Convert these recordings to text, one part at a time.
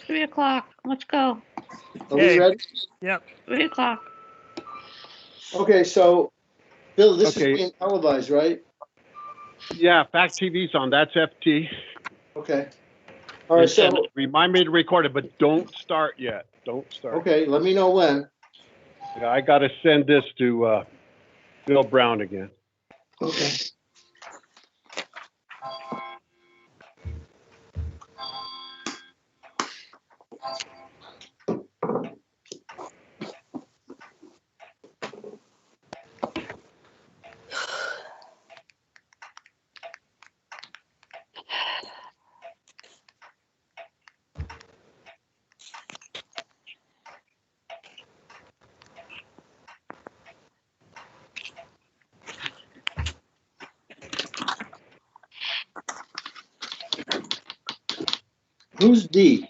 3 o'clock. Let's go. Are we ready? Yep. 3 o'clock. Okay, so, Bill, this Okay. is being televised, right? Yeah, Fact TV's on. That's FT. Okay. All right, so, And remind me to record it, but don't start yet. Don't start. okay, let me know when. Yeah, I got to send this to Bill Brown again. Okay. Who's D?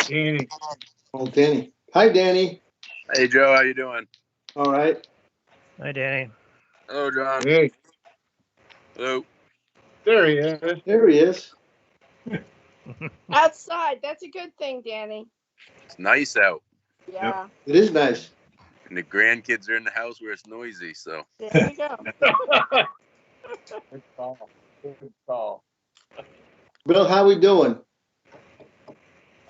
Danny. Oh, Danny. Hi, Danny. Hey, Joe, how you doing? All right. Hi, Danny. Hello, John. Hey, Hello. there he is. There he is. Outside. That's a good thing, Danny. It's nice out, Yeah. It is nice. and the grandkids are in the house where it's noisy. So There you go. Good call. Good call. Bill, how we doing?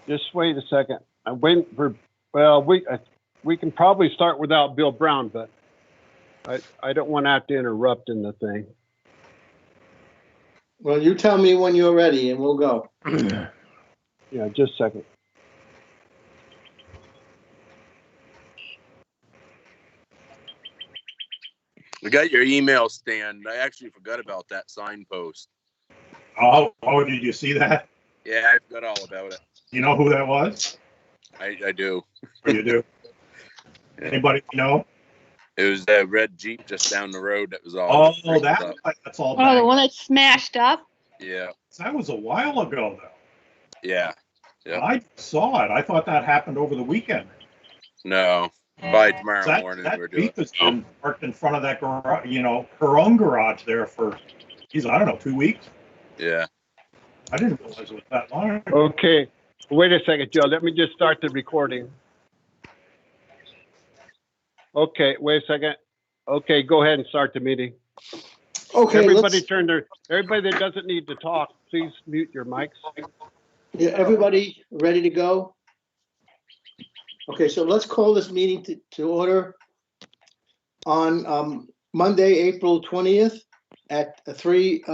Just wait a second. I'm waiting for. Well, we can probably start without Bill Brown, but I don't want to have to interrupt in the thing. Well, you tell me when you're ready and we'll go. Yeah, just a second. we got your email, Stan. I actually forgot about that signpost. Oh, did you see that? Yeah, I forgot all about it. You know who that was? I do. Or you do? Anybody know? It was that red Jeep just down the road. That was all. Oh, that's all. Oh, the bad. one that smashed up? Yeah. That was a while ago, though. Yeah. Yeah. I saw it. I thought that happened over the weekend. No. By tomorrow morning, That we're doing. Jeep has been parked in front of that garage, her own garage there for, geez, I don't know, 2 weeks. Yeah. I didn't realize it was that long. Okay, wait a second, Joe. Let me just start the recording. Okay, wait a second. Okay, go ahead and start the meeting. Okay, Everybody everybody that doesn't need to talk, please mute your mics. yeah, everybody ready to go? Okay, so let's call this meeting to order on Monday, April 20th at 3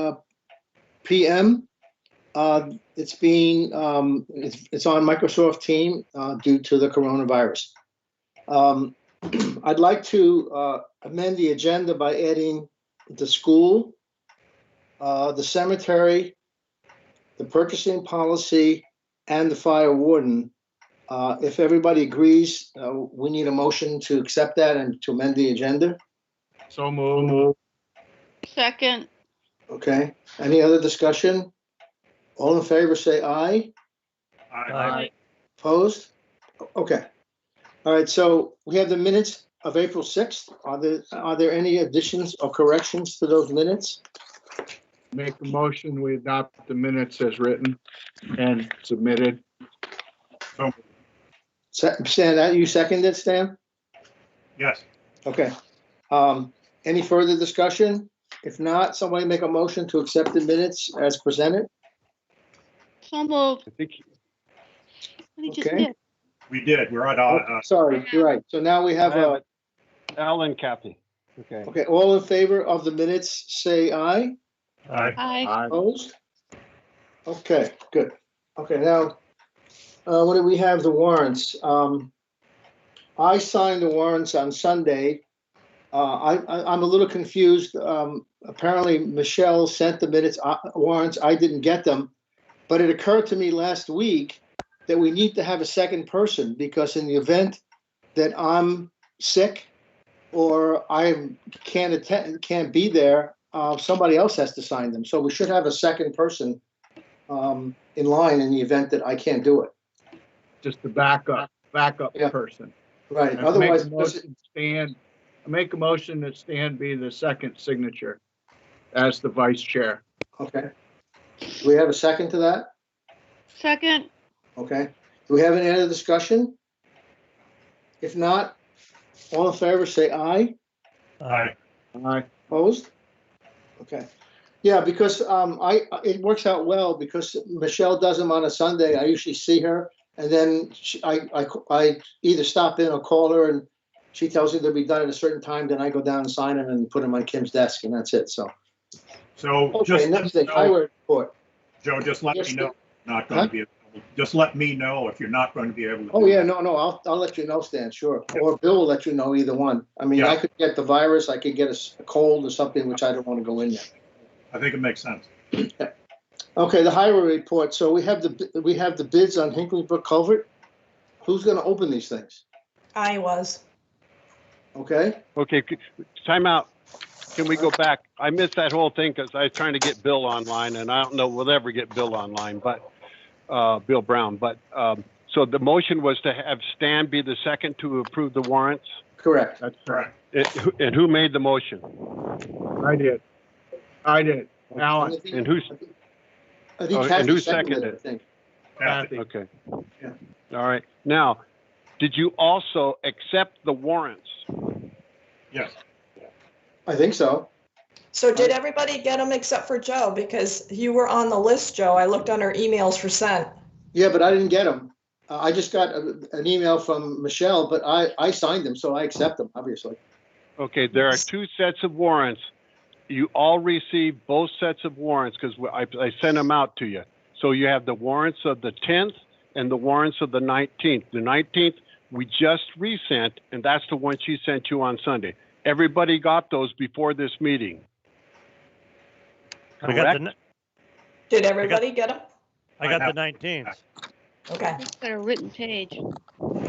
p.m. It's it's on Microsoft Teams due to the coronavirus. I'd like to amend the agenda by adding the school, the cemetery, the purchasing policy, and the fire warden. If everybody agrees, we need a motion to accept that and to amend the agenda. So move. Second. Okay, any other discussion? All in favor, say aye. Aye. Opposed? Okay. All right, so we have the minutes of April 6th. Are there any additions or corrections to those minutes? Make a motion, we adopt the minutes as written and submitted. Stan, you seconded, Stan? Yes. Okay. Any further discussion? If not, somebody make a motion to accept the minutes as presented. So moved. I think We just Okay. did. We did. We're at, Sorry, you're right. So now we have, Al and Kathy. Okay. okay, all in favor of the minutes, say aye. Aye. Aye. Opposed? Okay, good. Okay, now, what do we have? The warrants. I signed the warrants on Sunday. I'm a little confused. Apparently Michelle sent the minutes, warrants. I didn't get them. But it occurred to me last week that we need to have a second person because in the event that I'm sick or I can't be there, somebody else has to sign them. So we should have a second person in line in the event that I can't do it. Just the backup Yeah. person. Right. And Otherwise, make a motion that Stan be the second signature as the vice chair. okay. Do we have a second to that? Second. Okay. Do we have any other discussion? If not, all in favor, say aye. Aye. Aye. Opposed? Okay. Yeah, because it works out well because Michelle does them on a Sunday. I usually see her, and then I either stop in or call her, and she tells me they'll be done at a certain time. Then I go down and sign them and put them on Kim's desk, and that's it. So, So okay, just, next thing, know, highway report. Joe, just let Yes, me know. Not going Huh? to be, just let me know if you're not going to be able to. Oh, do yeah, it. no, I'll let you know, Stan, sure. Or Bill will let you know, either one. I mean, Yeah. I could get the virus, I could get a cold or something, which I don't want to go in there. I think it makes sense. Okay, the highway report. So we have the bids on Hinkley Brook Culvert. Who's gonna open these things? I was. Okay, Okay, time out. Can we go back? I missed that whole thing because I was trying to get Bill online, and I don't know we'll ever get Bill online, but Bill Brown. But so the motion was to have Stan be the second to approve the warrants. correct. That's Correct. And who made the motion? I did. Alan. And who's I think and Kathy who seconded it, seconded? I think. Kathy. Okay. Yeah. All right. Now, did you also accept the warrants? Yes. I think so. So did everybody get them except for Joe? Because you were on the list, Joe. I looked on her emails for sent. Yeah, but I didn't get them. I just got an email from Michelle, but I signed them, so I accept them, obviously. Okay, there are two sets of warrants. You all received both sets of warrants because I sent them out to you. So you have the warrants of the 10th and the warrants of the 19th. The 19th we just resent, and that's the one she sent you on Sunday. Everybody got those before this meeting. I got the, Did everybody get them? I got the 19th. Okay. It's got a written page.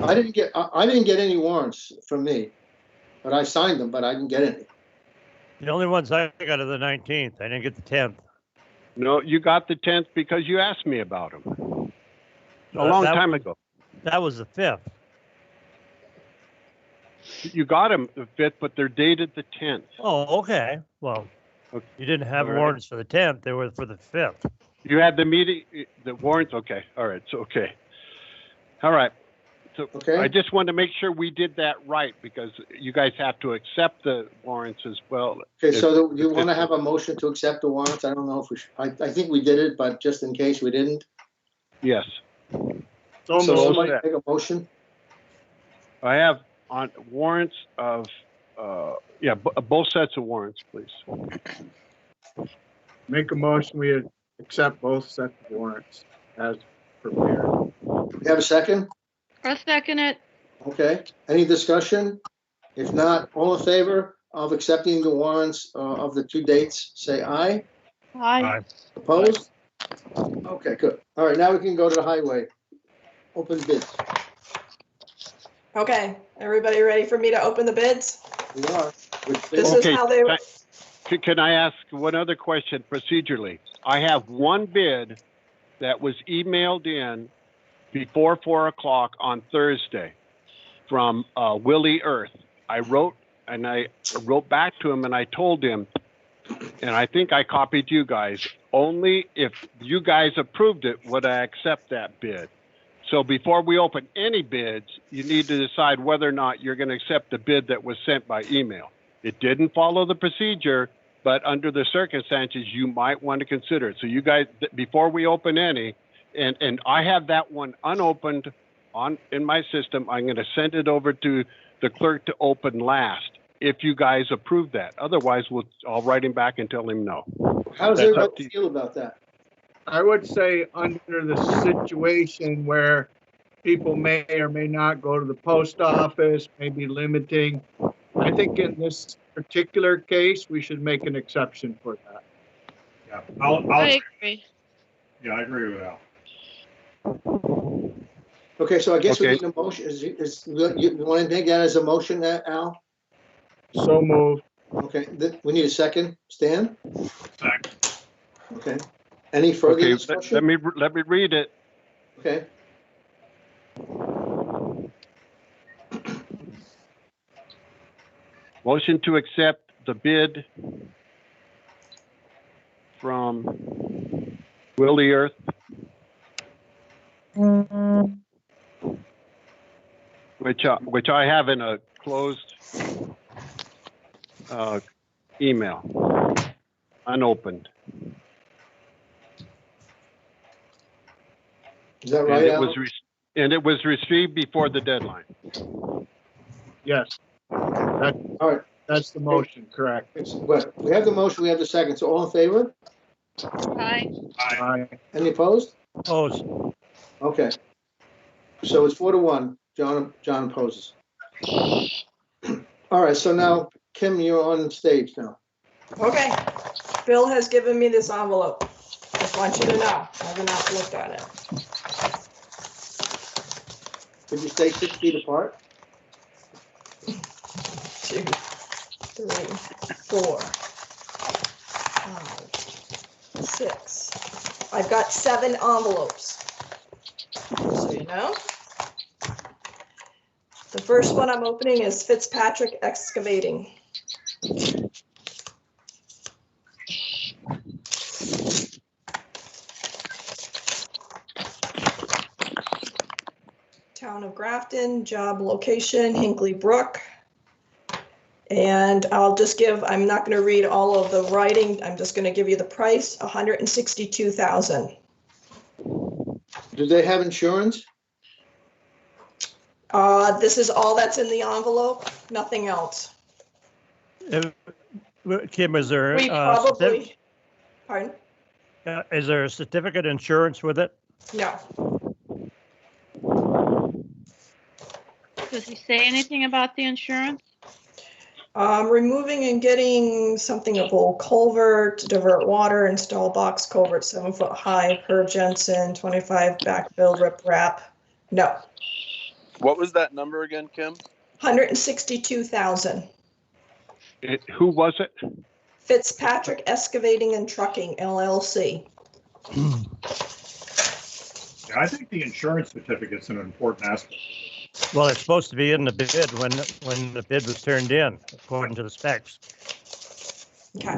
I didn't get any warrants from me, but I signed them, but I didn't get any. The only ones I got are the 19th. I didn't get the 10th. No, you got the 10th because you asked me about them a Uh, long that- time ago. That was the 5th. You got them the 5th, but they're dated the 10th. Oh, okay. Well, Okay. you didn't have All right. warrants for the 10th. They were for the 5th. You had the meeting, the warrants? Okay. All right. So, okay. All right. So Okay. I just wanted to make sure we did that right because you guys have to accept the warrants as well. Okay, so do you want to have a motion to accept the warrants? I don't know if we should, I think we did it, but just in case we didn't. Yes. So So moved. somebody make a motion? I have on warrants of, both sets of warrants, please. Make a motion, we accept both sets of warrants as prepared. We have a second? I'll second it. Okay, any discussion? If not, all in favor of accepting the warrants of the two dates, say aye. Aye. Opposed? Okay, good. All right, now we can go to the highway. Open bids. Okay. Everybody ready for me to open the bids? We are. This is how they. Can I ask one other question procedurally? I have one bid that was emailed in before 4 o'clock on Thursday from Willie Earth. I wrote back to him and I told him, and I think I copied you guys, only if you guys approved it would I accept that bid. So before we open any bids, you need to decide whether or not you're going to accept the bid that was sent by email. It didn't follow the procedure, but under the circumstances, you might want to consider it. So you guys, before we open any, and I have that one unopened in my system, I'm going to send it over to the clerk to open last if you guys approve that. Otherwise, I'll write him back and tell him no. How does That's up to everybody you. feel about that? I would say under the situation where people may or may not go to the post office, maybe limiting, I think in this particular case, we should make an exception for that. Yeah. I agree. Yeah, I agree with Al. Okay, so I guess we Okay. need a motion. You want to make that as a motion, Al? So moved. Okay, we need a second. Stan? Second. Okay. Any further Okay, discussion? let me read it. Okay. Motion to accept the bid from Willie Earth which I have in a closed email, unopened. Is that And right, it Al? was and it was received before the deadline. Yes, All right, that's the motion, correct. but we have the motion, we have the second, so all in favor? Aye. Aye. Any opposed? Opposed. Okay. So it's 4-1. John opposes. All right, so now, Kim, you're on stage now. Okay. Bill has given me this envelope. Just want you to know, I have not looked at it. Could you stay 6 feet apart? 2, 3, 4, 5, 6. I've got 7 envelopes. So you know. The first one I'm opening is Fitzpatrick Excavating. Town of Grafton, job location, Hinkley Brook. And I'll just give, I'm not going to read all of the writing. I'm just going to give you the price, $162,000. Do they have insurance? This is all that's in the envelope, nothing else. Kim, is there, We probably, pardon? is there a certificate insurance with it? No. Does he say anything about the insurance? Removing and getting something of old culvert, to divert water, install box culvert 7 foot high per Jensen, 25 backfill rip wrap. No. What was that number again, Kim? 162,000. Who was it? Fitzpatrick Excavating and Trucking, LLC. Yeah, I think the insurance certificate's an important aspect. Well, it's supposed to be in the bid when the bid was turned in, according to the specs, Okay.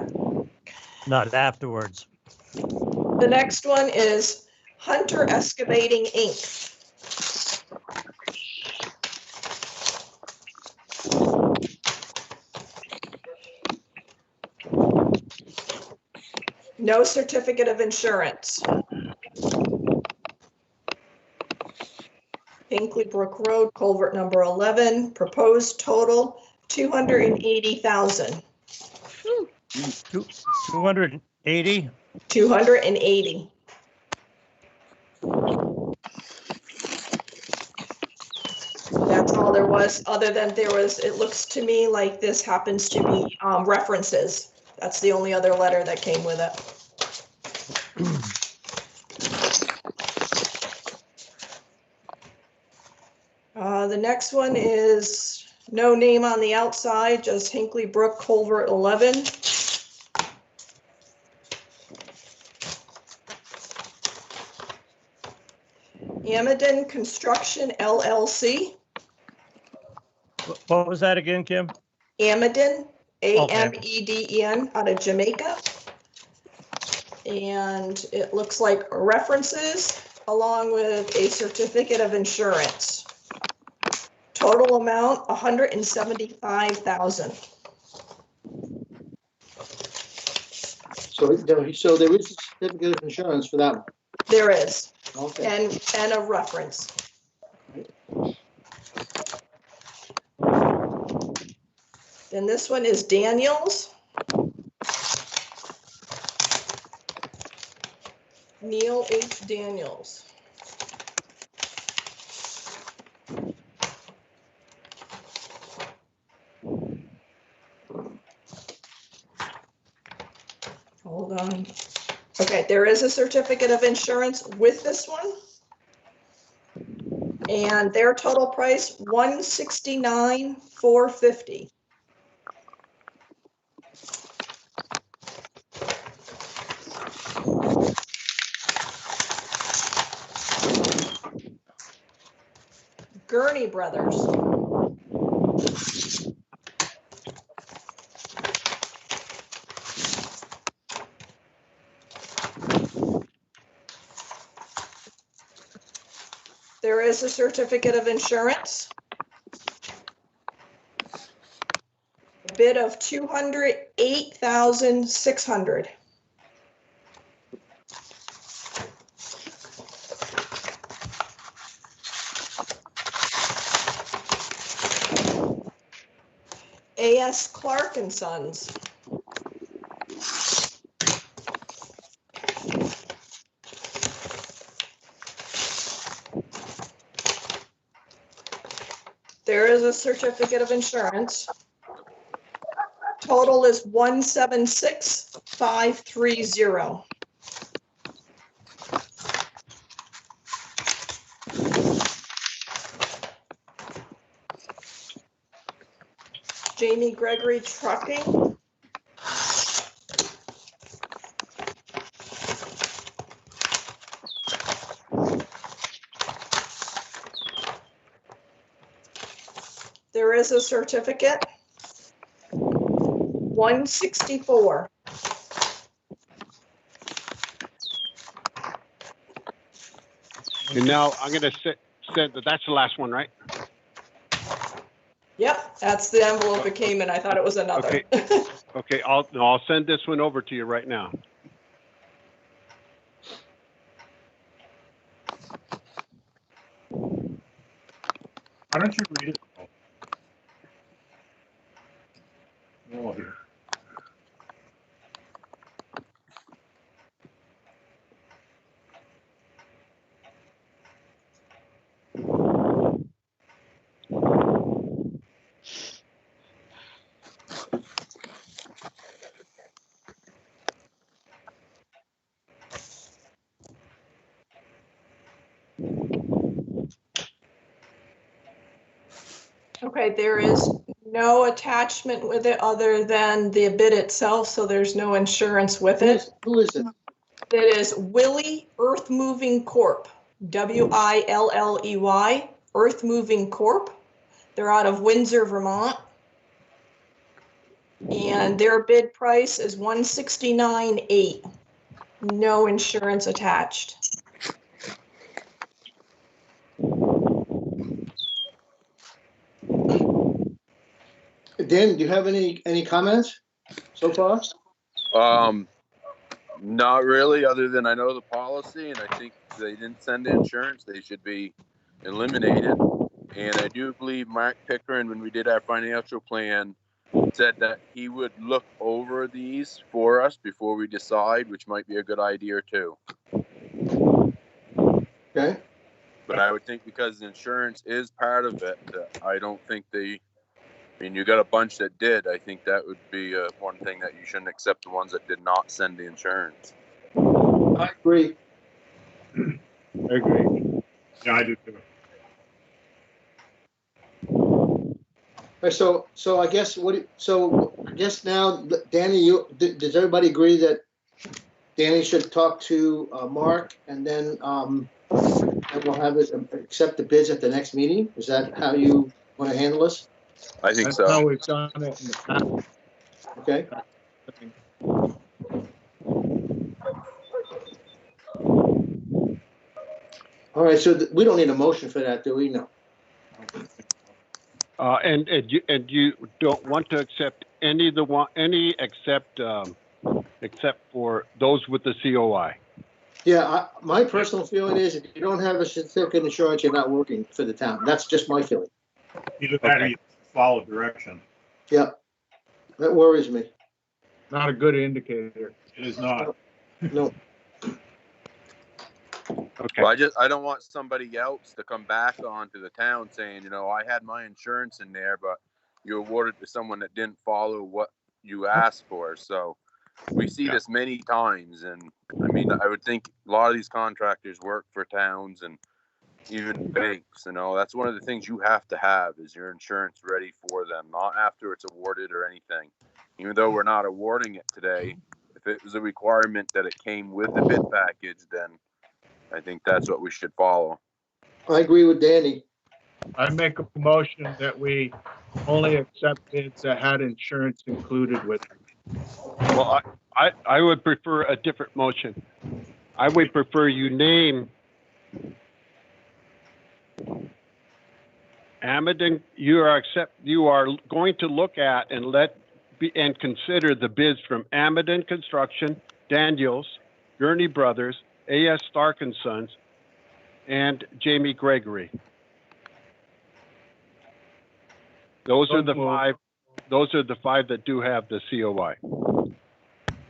not afterwards. The next one is Hunter Excavating, Inc. No certificate of insurance. Hinkley Brook Road, culvert number 11, proposed total 280,000. 280? 280. That's all there was, other than there was, it looks to me like this happens to be references. That's the only other letter that came with it. The next one is no name on the outside, just Hinkley Brook Culvert 11. Amadon Construction LLC. What was that again, Kim? Amadon, A-M-E-D-E-N, out of Jamaica. And it looks like references along with a certificate of insurance. Total amount, 175,000. So there is a certificate of insurance for that one. There is, Okay. and a reference. Then this one is Daniels. Neil H. Daniels. Hold on. Okay, there is a certificate of insurance with this one. And their total price, $169,450. Gurney Brothers. There is a certificate of insurance. bid of $208,600. A.S. Clark and Sons. There is a certificate of insurance. Total is 176,530. Jamie Gregory Trucking. There is a certificate. 164. And now I'm going to send that's the last one, right? Yep, that's the envelope it came in. I thought it was another. Okay, I'll send this one over to you right now. Why don't you read it? Oh, here. Okay, there is no attachment with it other than the bid itself, so there's no insurance with it. Who is it? It is Willie Earth Moving Corp. Willey, Earth Moving Corp. They're out of Windsor, Vermont. And their bid price is $169,800. No insurance attached. Dan, do you have any comments so far? Not really, other than I know the policy, and I think if they didn't send insurance, they should be eliminated. And I do believe Mark Pickering, when we did our financial plan, said that he would look over these for us before we decide, which might be a good idea too. Okay. But I would think because insurance is part of it, I don't think I mean, you got a bunch that did. I think that would be one thing that you shouldn't accept the ones that did not send the insurance. I agree. I agree. Yeah, I do too. So I guess now, Danny, does everybody agree that Danny should talk to Mark and then and we'll have it accept the bids at the next meeting? Is that how you want to handle this? I think That's so. how we've done it in the past. Okay. I think. All right. So we don't need a motion for that, do we? No. And you don't want to accept any except for those with the COI. Yeah. My personal feeling is if you don't have a certificate of insurance, you're not working for the town. That's just my feeling. Either that or you follow direction. Yeah. That worries me. Not a good indicator. It is not. No. Okay. Well, I don't want somebody else to come back onto the town saying, I had my insurance in there, but you awarded to someone that didn't follow what you asked for. So we see this many times, and I mean, I would think a lot of these contractors work for towns and even banks. That's one of the things you have to have is your insurance ready for them, not after it's awarded or anything. Even though we're not awarding it today, if it was a requirement that it came with the bid package, then I think that's what we should follow. I agree with Danny. I make a motion that we only accept bids that had insurance included with it. Well, I would prefer a different motion. I would prefer you name Amadon. You are going to look at and let and consider the bids from Amadon Construction, Daniels, Gurney Brothers, A.S. Stark and Sons, and Jamie Gregory. Those are the five. Those are the five that do have the COI.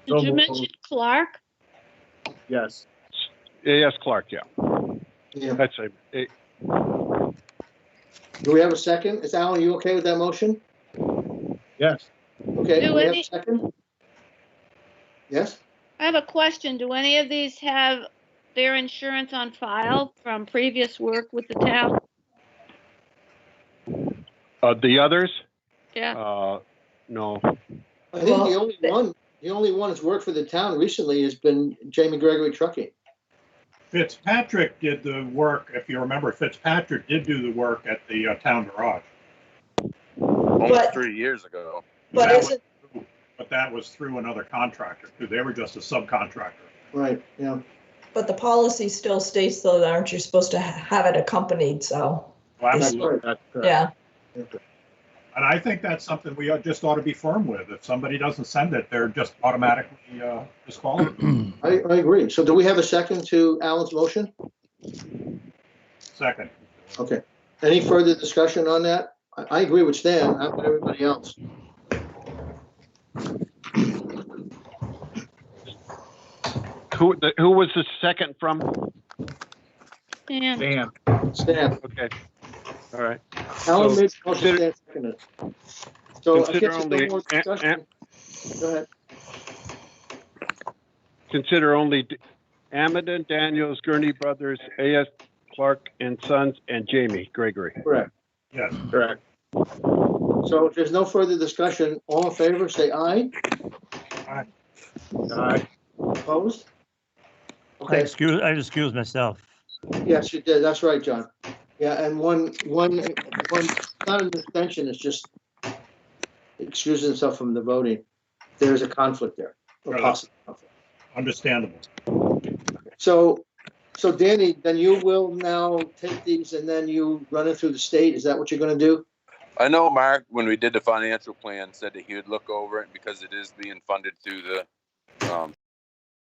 Did you mention Clark? Yes. A.S. Clark, yeah. Yeah. That's a Do we have a second? Is Alan, you okay with that motion? Yes. Okay, Do do we have a any- second? Yes? I have a question. Do any of these have their insurance on file from previous work with the town? the others. Yeah. No. I think Well, the only one that's worked for the town recently has been Jamie Gregory Trucking. Fitzpatrick did the work, if you remember, Fitzpatrick did do the work at the town garage. Almost But- 3 years ago. But That isn't, But that was through another contractor, too. They were just a subcontractor. Right, yeah. but the policy still states though, that aren't you supposed to have it accompanied, so, Well, That's absolutely. right. That's correct. yeah. And I think that's something we just ought to be firm with. If somebody doesn't send it, they're just automatically disqualified. I agree. So do we have a second to Alan's motion? Second. Okay. Any further discussion on that? I agree with Stan. How about everybody else? Who was the second from? Dan, Dan. Stan. Okay. All right. Alan So made the motion, consider- Stan seconded it. So I consider guess there's only no more discussion. Go ahead. Consider only Amadon, Daniels, Gurney Brothers, A.S. Clark and Sons, and Jamie Gregory. Correct. Yes. Correct. So if there's no further discussion, all in favor, say aye. Aye. Opposed? I Okay, excuse myself. yes, you did. That's right, John. Yeah, and one, not an extension, it's just excusing himself from the voting. There's a conflict there, or Right. possible conflict. Understandable. So Danny, then you will now take these and then you run it through the state. Is that what you're gonna do? I know Mark, when we did the financial plan, said that he would look over it because it is being funded through the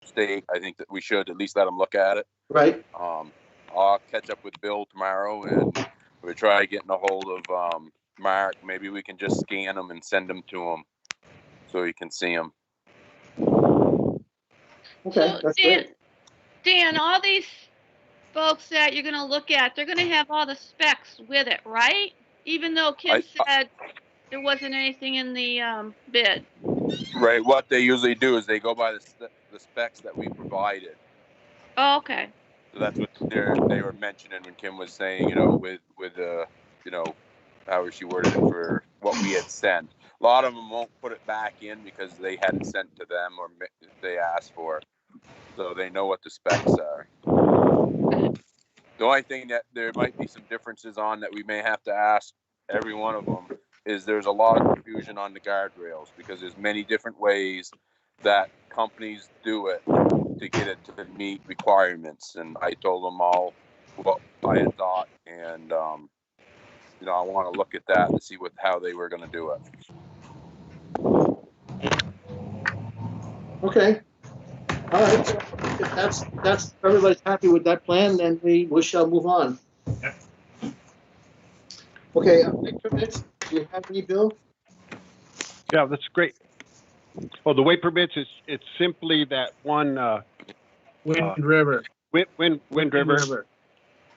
state. I think that we should at least let him look at it. Right? I'll catch up with Bill tomorrow and we try getting a hold of Mark. Maybe we can just scan them and send them to him so he can see them. Okay, so that's great. Dan, all these folks that you're gonna look at, they're gonna have all the specs with it, right? Even though Kim said there wasn't anything in the bid. Right. What they usually do is they go by the specs that we provided. Oh, okay. So that's what they were mentioning when Kim was saying, with how she worded it for what we had sent. A lot of them won't put it back in because they hadn't sent to them or they asked for it. So they know what the specs are. The only thing that there might be some differences on that we may have to ask every one of them is there's a lot of confusion on the guardrails because there's many different ways that companies do it to get it to meet requirements. And I told them all what I had thought, and I want to look at that and see how they were going to do it. Okay. All right. So if that's everybody's happy with that plan, then we shall move on. Yep. Okay, weight permits. Do you have any, Bill? Yeah, that's great. Well, the weight permits it's simply that one Wind River. Wind River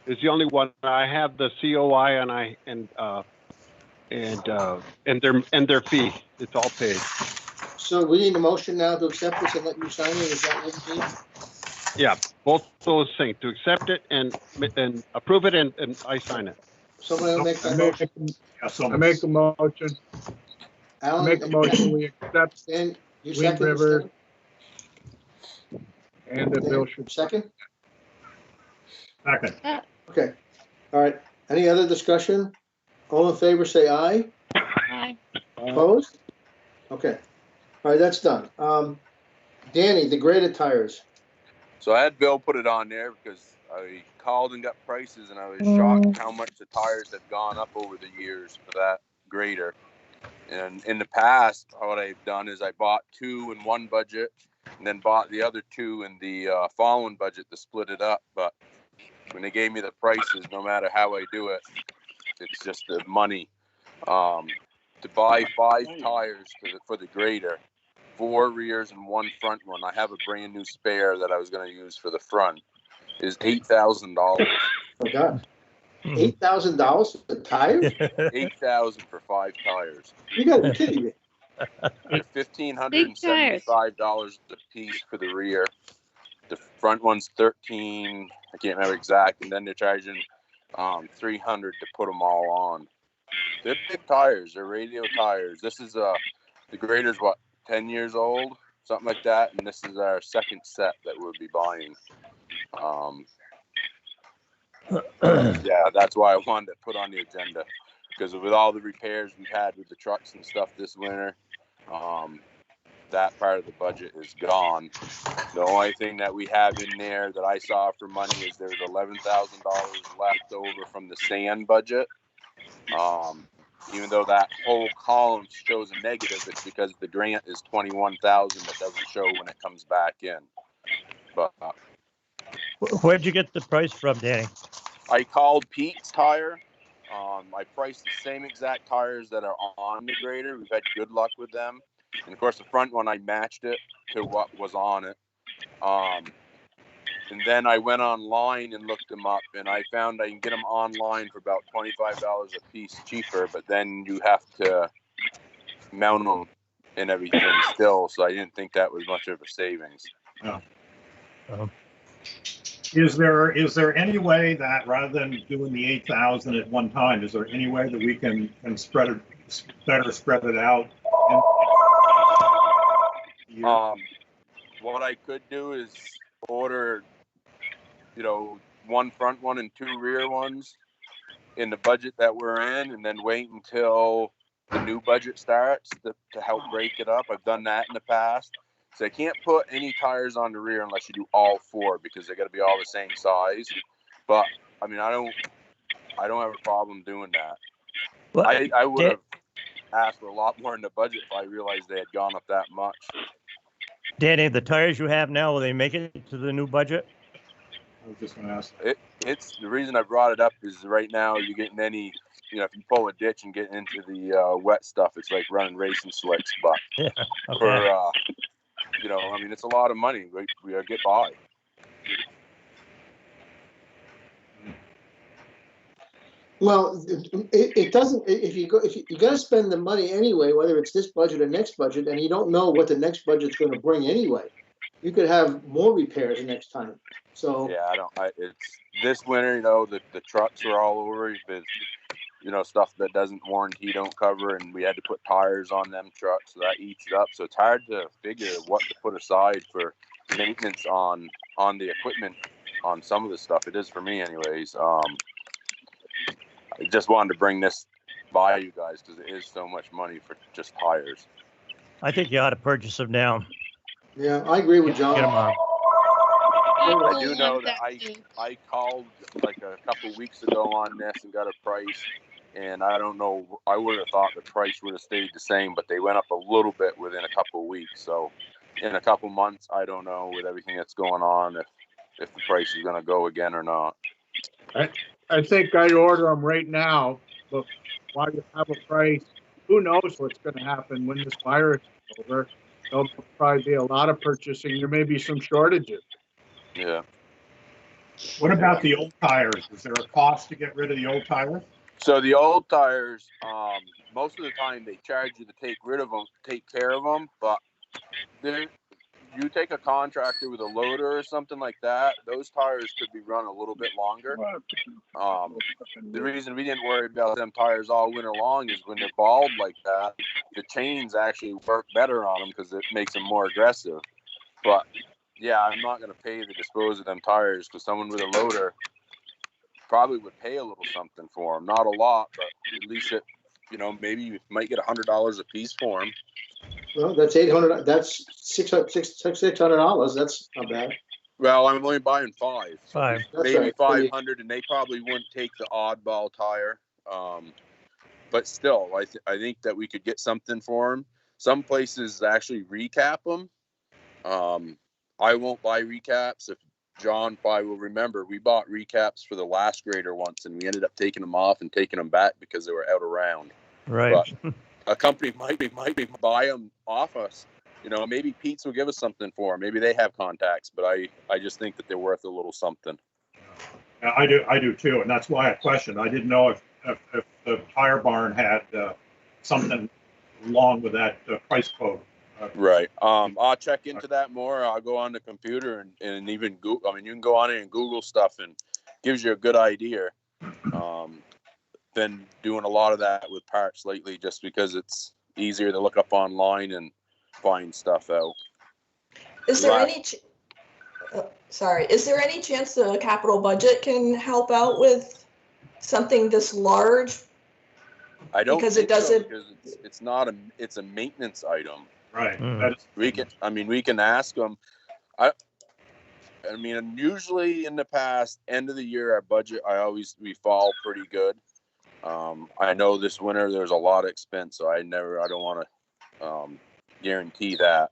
is the only one. I have the COI and their fee. It's all paid. So we need a motion now to accept this and let you sign it. Is that what you need? Yeah, both those things, to accept it and approve it and I sign it. Somebody will make I that make, motion. I make a motion. I Alan, make a motion. We accept Stan, you Wind second? River. Stan? and the bill should. Second? Second. Okay. All right. Any other discussion? All in favor, say aye. Aye. Opposed? Okay. All right, that's done. Danny, the graded tires. So I had Bill put it on there because I called and got prices, and I was shocked how much the tires have gone up over the years for that grader. And in the past, what I've done is I bought 2 in one budget and then bought the other 2 in the following budget to split it up. But when they gave me the prices, no matter how I do it, it's just the money. To buy 5 tires for the grader, 4 rears and 1 front one. I have a brand new spare that I was going to use for the front. Is $8,000. Oh God, $8,000 for the tires? $8,000 for 5 tires. You gotta be kidding me. $1,575 a piece for the rear. The front one's $13. I can't remember exact, and then they're charging $300 to put them all on. They're big tires. They're radial tires. This is the grader's 10 years old, something like that, and this is our second set that we'll be buying. Yeah, that's why I wanted to put on the agenda, because with all the repairs we've had with the trucks and stuff this winter, that part of the budget is gone. The only thing that we have in there that I saw for money is there's $11,000 left over from the sand budget. Even though that whole column shows a negative, it's because the grant is $21,000 that doesn't show when it comes back in. But Where'd you get the price from, Danny? I called Pete's Tire. I priced the same exact tires that are on the grader. We've had good luck with them. And of course, the front one, I matched it to what was on it. And then I went online and looked them up, and I found I can get them online for about $25 a piece cheaper, but then you have to mount them and everything still. So I didn't think that was much of a savings. Yeah. Is there any way that rather than doing the 8,000 at one time, is there any way that we can spread it out? What I could do is order, 1 front one and 2 rear ones in the budget that we're in, and then wait until the new budget starts to help break it up. I've done that in the past. So I can't put any tires on the rear unless you do all 4, because they got to be all the same size. But I mean, I don't have a problem doing that. Well, I would have asked for a lot more in the budget if I realized they had gone up that much. Danny, the tires you have now, will they make it to the new budget? I was just going to ask. It's the reason I brought it up is right now you're getting any, if you pull a ditch and get into the wet stuff, it's like running racing slicks. But Yeah. Okay. for I mean, it's a lot of money. We get by. Well, it doesn't, if you're going to spend the money anyway, whether it's this budget or next budget, and you don't know what the next budget's going to bring anyway, you could have more repairs next time. So yeah, it's this winter, the trucks are all over with, stuff that doesn't warranty don't cover, and we had to put tires on them trucks, so that eats it up. So it's hard to figure what to put aside for maintenance on the equipment on some of the stuff. It is for me anyways. I just wanted to bring this by you guys because it is so much money for just tires. I think you ought to purchase them now. yeah, I agree with John. Get them on. I do know that I called like a couple weeks ago on this and got a price, and I don't know, I would have thought the price would have stayed the same, but they went up a little bit within a couple of weeks. So in a couple months, I don't know with everything that's going on if the price is going to go again or not. I think I'd order them right now, but while you have a price, who knows what's going to happen when this virus is over. There'll probably be a lot of purchasing. There may be some shortages. Yeah. What about the old tires? Is there a cost to get rid of the old tires? So the old tires, most of the time they charge you to take care of them, but you take a contractor with a loader or something like that, those tires could be run a little bit longer. The reason we didn't worry about them tires all winter long is when they're bald like that, the chains actually work better on them because it makes them more aggressive. But yeah, I'm not going to pay to dispose of them tires because someone with a loader probably would pay a little something for them. Not a lot, but at least maybe you might get $100 a piece for them. Well, that's $800. That's $600. That's not bad. Well, I'm only buying 5. So 5. That's maybe right. 500, and they probably wouldn't take the oddball tire. but still, I think that we could get something for them. Some places actually recap them. I won't buy recaps. If John probably will remember, we bought recaps for the last grader once, and we ended up taking them off and taking them back because they were out of round. Right. But a company might be buy them off us. You know, maybe Pete's will give us something for them. Maybe they have contacts, but I just think that they're worth a little something. Yeah, I do too, and that's why I questioned. I didn't know if the tire barn had something along with that price quote. Right. I'll check into that more. I'll go on the computer and even Google. I mean, you can go on it and Google stuff, and gives you a good idea. Been doing a lot of that with parts lately, just because it's easier to look up online and find stuff out. Is there any, is there any chance the capital budget can help out with something this large? I don't Because think it doesn't. so, because it's not it's a maintenance item. Right. We can ask them. I mean, usually in the past, end of the year, our budget, we fall pretty good. I know this winter there's a lot of expense, so I don't want to guarantee that.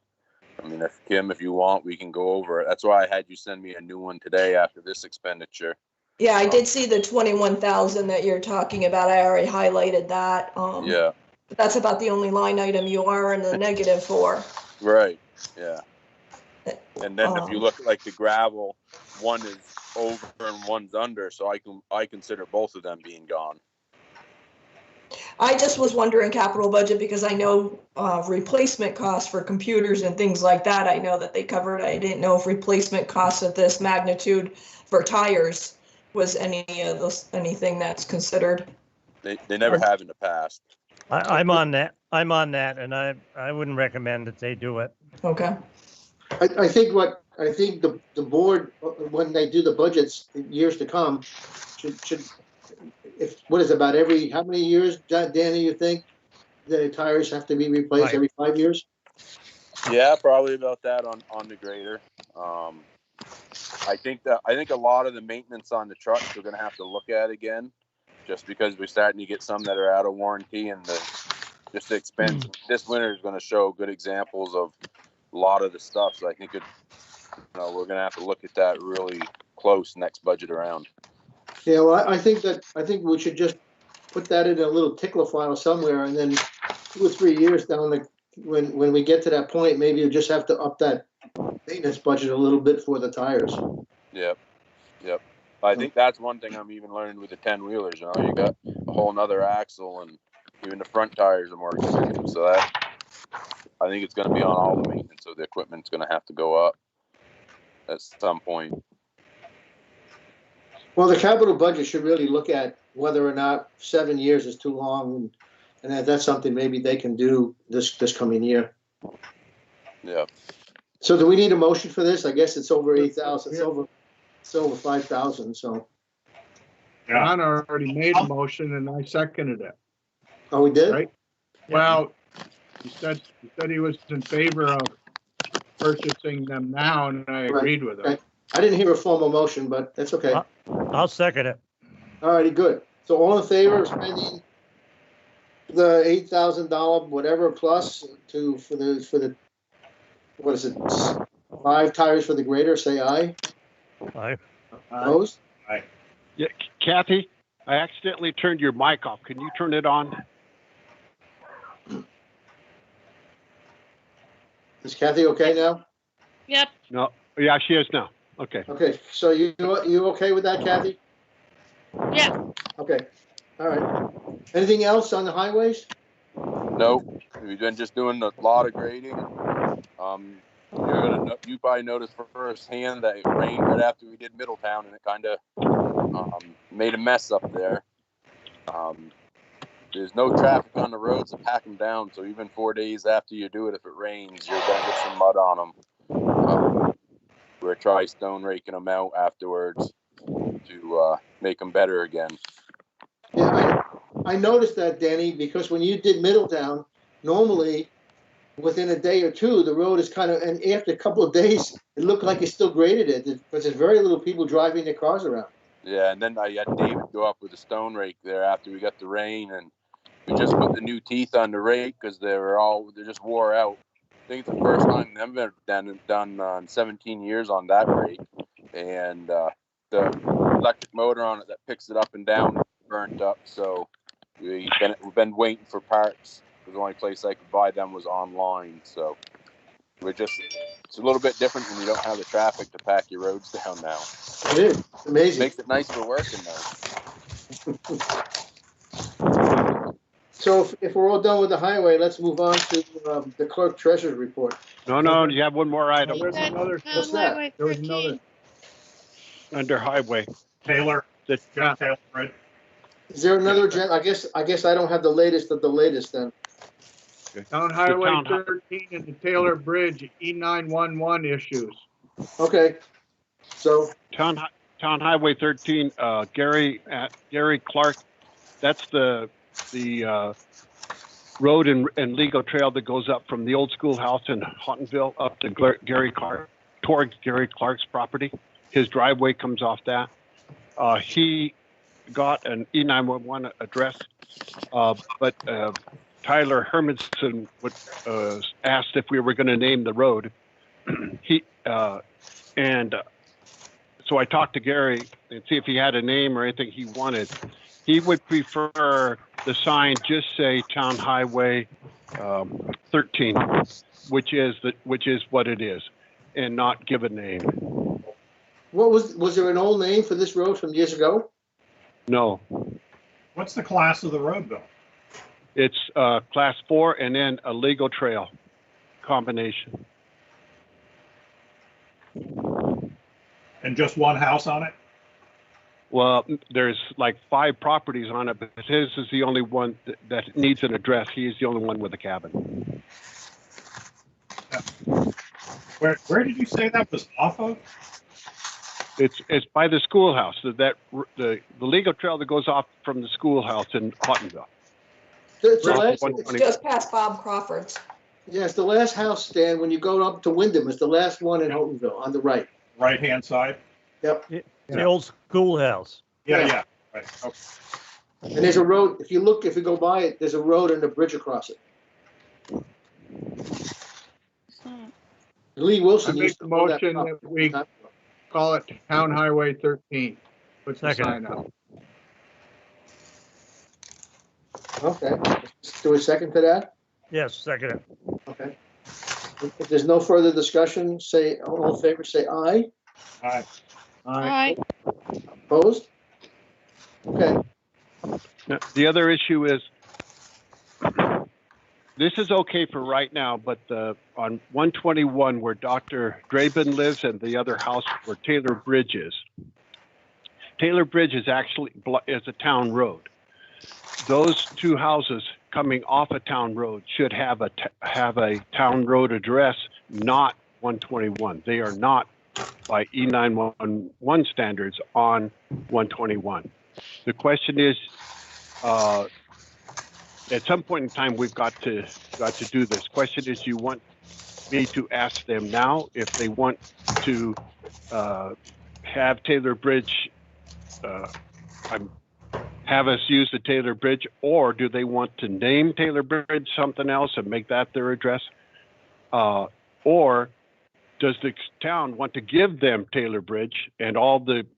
I mean, if you want, we can go over it. That's why I had you send me a new one today after this expenditure. Yeah, I did see the 21,000 that you're talking about. I already highlighted that. Yeah. But that's about the only line item you are in the negative for. Right. Yeah. And then if you look like the gravel, one is over and one's under, so I consider both of them being gone. I just was wondering capital budget because I know replacement costs for computers and things like that. I know that they covered. I didn't know if replacement costs of this magnitude for tires was anything that's considered. They never have in the past. I'm on that. And I wouldn't recommend that they do it. Okay. I think the board, when they do the budgets in years to come, should what is it, about how many years, Danny, you think the tires have to be replaced? Every 5 years? Yeah, probably about that on the grader. I think a lot of the maintenance on the trucks we're going to have to look at again, just because we're starting to get some that are out of warranty, and just the expense. This winter is going to show good examples of a lot of the stuff. So I think we're going to have to look at that really close next budget around. Yeah, well, I think we should just put that in a little tickler file somewhere, and then 2 or 3 years down when we get to that point, maybe you just have to up that maintenance budget a little bit for the tires. Yep. I think that's one thing I'm even learning with the 10-wheelers. You know, you got a whole nother axle, and even the front tires are more expensive. So that, I think it's going to be on all the maintenance, so the equipment's going to have to go up at some point. Well, the capital budget should really look at whether or not 7 years is too long, and that's something maybe they can do this coming year. Yeah. So do we need a motion for this? I guess it's over 8,000. It's over 5,000. So. John already made a motion and I seconded it. Oh, we did? Right? Yeah. Well, he said he was in favor of purchasing them now, and I agreed with him. Okay. I didn't hear a formal motion, but that's okay. I'll second it. All righty, good. So all in favor of spending the $8,000 whatever plus for the what is it, 5 tires for the grader? Say aye. Aye. Opposed? Aye. Yeah, Kathy, I accidentally turned your mic off. Can you turn it on? Is Kathy okay now? Yep. No. Yeah, she is now. Okay. Okay, so you okay with that, Kathy? Yeah. Okay, all right. Anything else on the highways? Nope. We've been just doing a lot of grading. You probably noticed firsthand that it rained right after we did Middletown, and it kind of made a mess up there. There's no traffic on the roads to pack them down, so even 4 days after you do it, if it rains, you're going to get some mud on them. We're try stone raking them out afterwards to make them better again. Yeah, I noticed that, Danny, because when you did Middletown, normally within a day or two, the road is kind of, and after a couple of days, it looked like it still graded it because there's very little people driving their cars around. Yeah, and then I had David go up with a stone rake there after we got the rain, and We just put the new teeth on the rake because they just wore out. I think it's the first time they've been done 17 years on that rake, and the electric motor on it that picks it up and down burnt up. So we've been waiting for parts. The only place I could buy them was online. So it's a little bit different when you don't have the traffic to pack your roads down now. It is. It's amazing. Makes it nice for working though. So if we're all done with the highway, let's move on to the clerk treasurer's report. No, you have one more item There's another, What's that? Highway there was 13. another, under highway. Taylor, The- John Taylor, right? Is there another I guess I don't have the latest of the latest then. Town Highway town hi- 13 and the Taylor Bridge E911 issues. Okay. So, Town Highway 13, Gary Clark, that's the road and legal trail that goes up from the old schoolhouse in Houghtonville up to Gary Clark, towards Gary Clark's property. His driveway comes off that. He got an E911 address, but Tyler Hermanson asked if we were going to name the road. So I talked to Gary and see if he had a name or anything he wanted. He would prefer the sign just say Town Highway 13, which is what it is, and not give a name. what was there an old name for this road from years ago? No, What's the class of the road though? it's class 4 and then a legal trail combination. And just one house on it? Well, there's like 5 properties on it, but his is the only one that needs an address. He is the only one with a cabin. Where did you say that was off of? It's by the schoolhouse. The legal trail that goes off from the schoolhouse in Houghtonville. It's the Right. last, It's just past Bob Crawford's. yeah, it's the last house, Stan, when you go up to Wyndham. It's the last one in Houghtonville on the right. Right-hand side? Yep. The old schoolhouse. Yeah. Right. Okay. And there's a road, if you go by it, there's a road and a bridge across it. Lee I Wilson make used the to own motion property. that we call it Town Highway 13. Put the Second. sign up. Okay. Do a second to that? Yes, second. Okay. If there's no further discussion, say, all in favor, say aye. All right. All right. Opposed? Okay. Now, the other issue is, this is okay for right now, but on 121 where Dr. Draben lives and the other house where Taylor Bridge is. Taylor Bridge is actually is a town road. Those 2 houses coming off a town road should have a town road address, not 121. They are not by E911 standards on 121. The question is, at some point in time, we've got to do this. Question is, you want me to ask them now if they want to have Taylor Bridge, have us use the Taylor Bridge, or do they want to name Taylor Bridge something else and make that their address? Or does the town want to give them Taylor Bridge and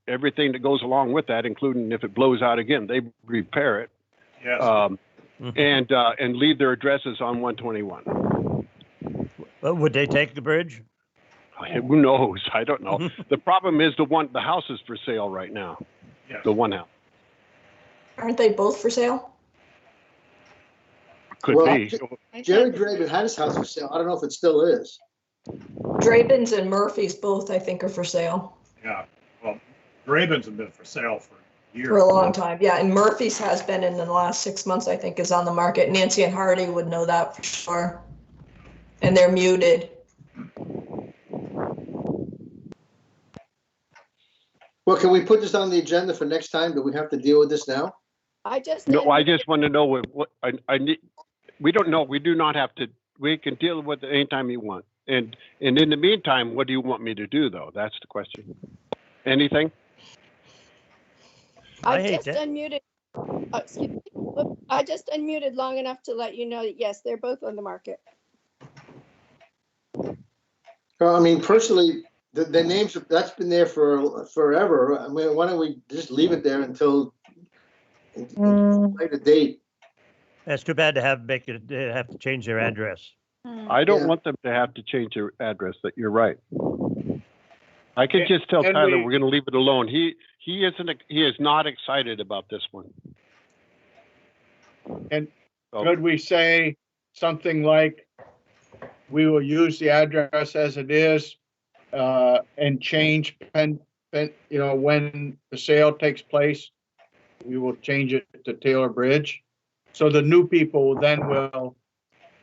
everything that goes along with that, including if it blows out again, they repair it, Yes. and leave their addresses on 121? Would they take the bridge? Who knows? I don't know. The problem is the house is for sale right now. Yes. The one house Aren't they both for sale? could Well, be. Jerry Draven had his house for sale. I don't know if it still is. Draben's and Murphy's both, I think, are for sale Yeah. Well, Ravens have been for sale for years. for a long time. Yeah, and Murphy's has been in the last 6 months, I think, is on the market. Nancy and Hardy would know that for sure. And they're muted. Well, can we put this on the agenda for next time? Do we have to deal with this now? I just. No, I just want to know what I need. We don't know. We do not have to. We can deal with it anytime you want. And in the meantime, what do you want me to do, though? That's the question. Anything? I I hate just that. unmuted. Oh, excuse me. I just unmuted long enough to let you know that, yes, they're both on the market. Well, I mean, personally, the names, that's been there for forever. I mean, why don't we just leave it there until later date? It's too bad to have to change their address. I don't Yeah. want them to have to change their address. That you're right. I can just tell And Tyler we- we're going to leave it alone. He is not excited about this one. And So, could we say something like, we will use the address as it is, and change when the sale takes place, we will change it to Taylor Bridge. So the new people then will,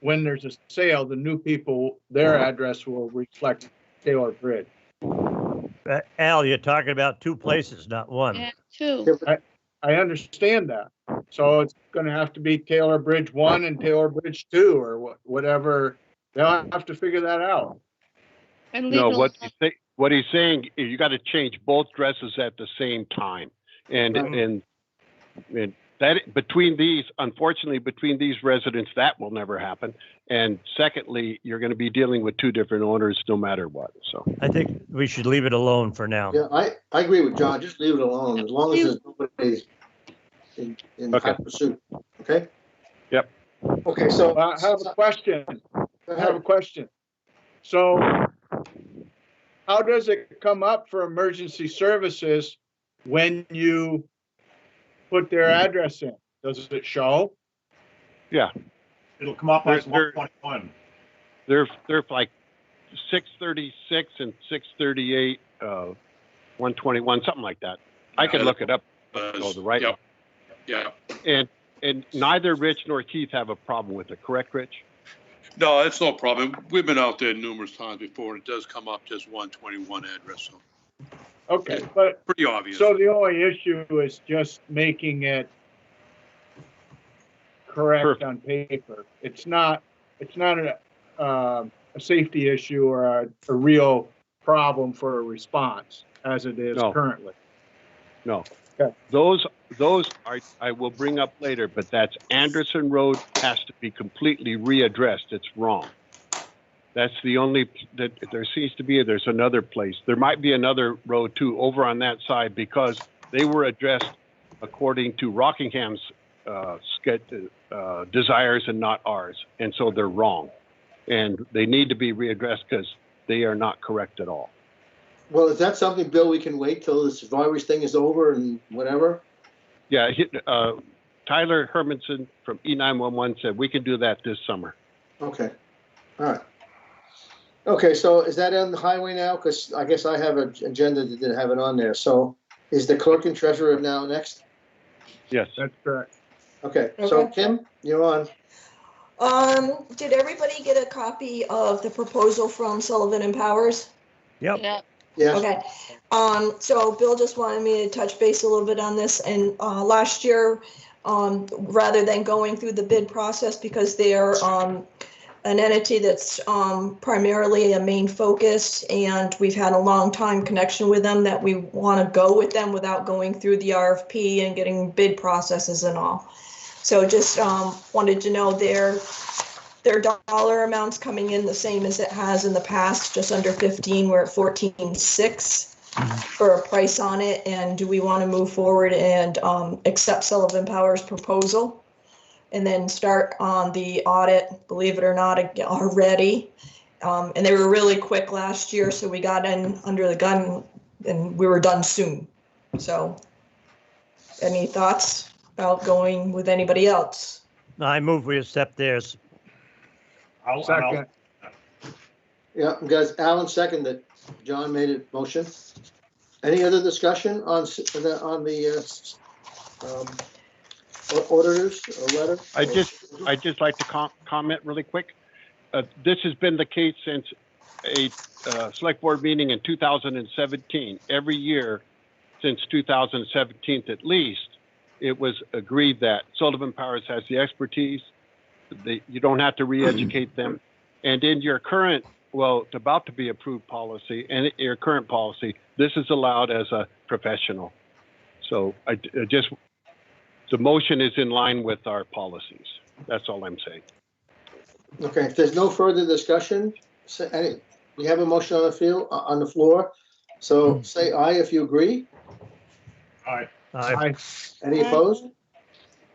when there's a sale, the new people, their address will reflect Taylor Bridge. Al, you're talking about two places, not one. Yeah, two. Yeah, but I understand that. So it's gonna have to be Taylor Bridge 1 and Taylor Bridge 2, or whatever. They'll have to figure that out. And no, legal. what he's saying is you got to change both dresses at the same time, and that between these, unfortunately, between these residents, that will never happen. And secondly, you're going to be dealing with two different owners no matter what. So I think we should leave it alone for now. yeah, I agree with John. Just leave it alone as long as there's nobody in Okay. hot pursuit. Okay? Yep. Okay, so I have a question. go I have a ahead. question. So how does it come up for emergency services when you put their address in? Does it show? yeah, It'll come up as They're- 121. they're like 636 and 638, 121, something like that. I can look it up. Oh, the right Yep. one. Yeah. And neither Rich nor Keith have a problem with it, correct, Rich? No, that's no problem. We've been out there numerous times before, and it does come up just 121 address, so Okay, but pretty obvious. so the only issue is just making it correct Perfect. on paper. It's not a safety issue or a real problem for a response as it is No. currently. No. Okay. Those I will bring up later, but that's Anderson Road has to be completely readdressed. It's wrong. That's the only that there seems to be. There's another place. There might be another road too over on that side because they were addressed according to Rockingham's desires and not ours, and so they're wrong, and they need to be readdressed because they are not correct at all. Well, is that something, Bill, we can wait till this virus thing is over and whatever? Yeah, Tyler Hermanson from E911 said we can do that this summer. Okay, all right. Okay, so is that on the highway now? Because I guess I have an agenda that didn't have it on there. So is the clerk and treasurer now next? Yes. That's correct. Okay, so Okay. Kim, you're on. Did everybody get a copy of the proposal from Sullivan and Powers? Yep. Yeah. Yes, Okay, so Bill just wanted me to touch base a little bit on this, and last year, rather than going through the bid process, because they're an entity that's primarily a main focus, and we've had a long time connection with them, that we want to go with them without going through the RFP and getting bid processes and all. So just wanted to know their dollar amounts coming in the same as it has in the past, just under 15. We're at 14.6 for a price on it. And do we want to move forward and accept Sullivan Powers' proposal and then start on the audit, believe it or not, already. And they were really quick last year, so we got in under the gun and we were done soon. So any thoughts about going with anybody else? I move we accept theirs. Second. yeah, guys, Alan seconded. John made a motion. Any other discussion on the auditors or letter? I just like to comment really quick. This has been the case since a select board meeting in 2017. Every year since 2017 at least, it was agreed that Sullivan Powers has the expertise. You don't have to re-educate them. And in your current, well, it's about to be approved policy, and your current policy, this is allowed as a professional. So the motion is in line with our policies. That's all I'm saying. Okay, if there's no further discussion, we have a motion on the floor. So say aye if you agree. Aye. Aye. Any opposed?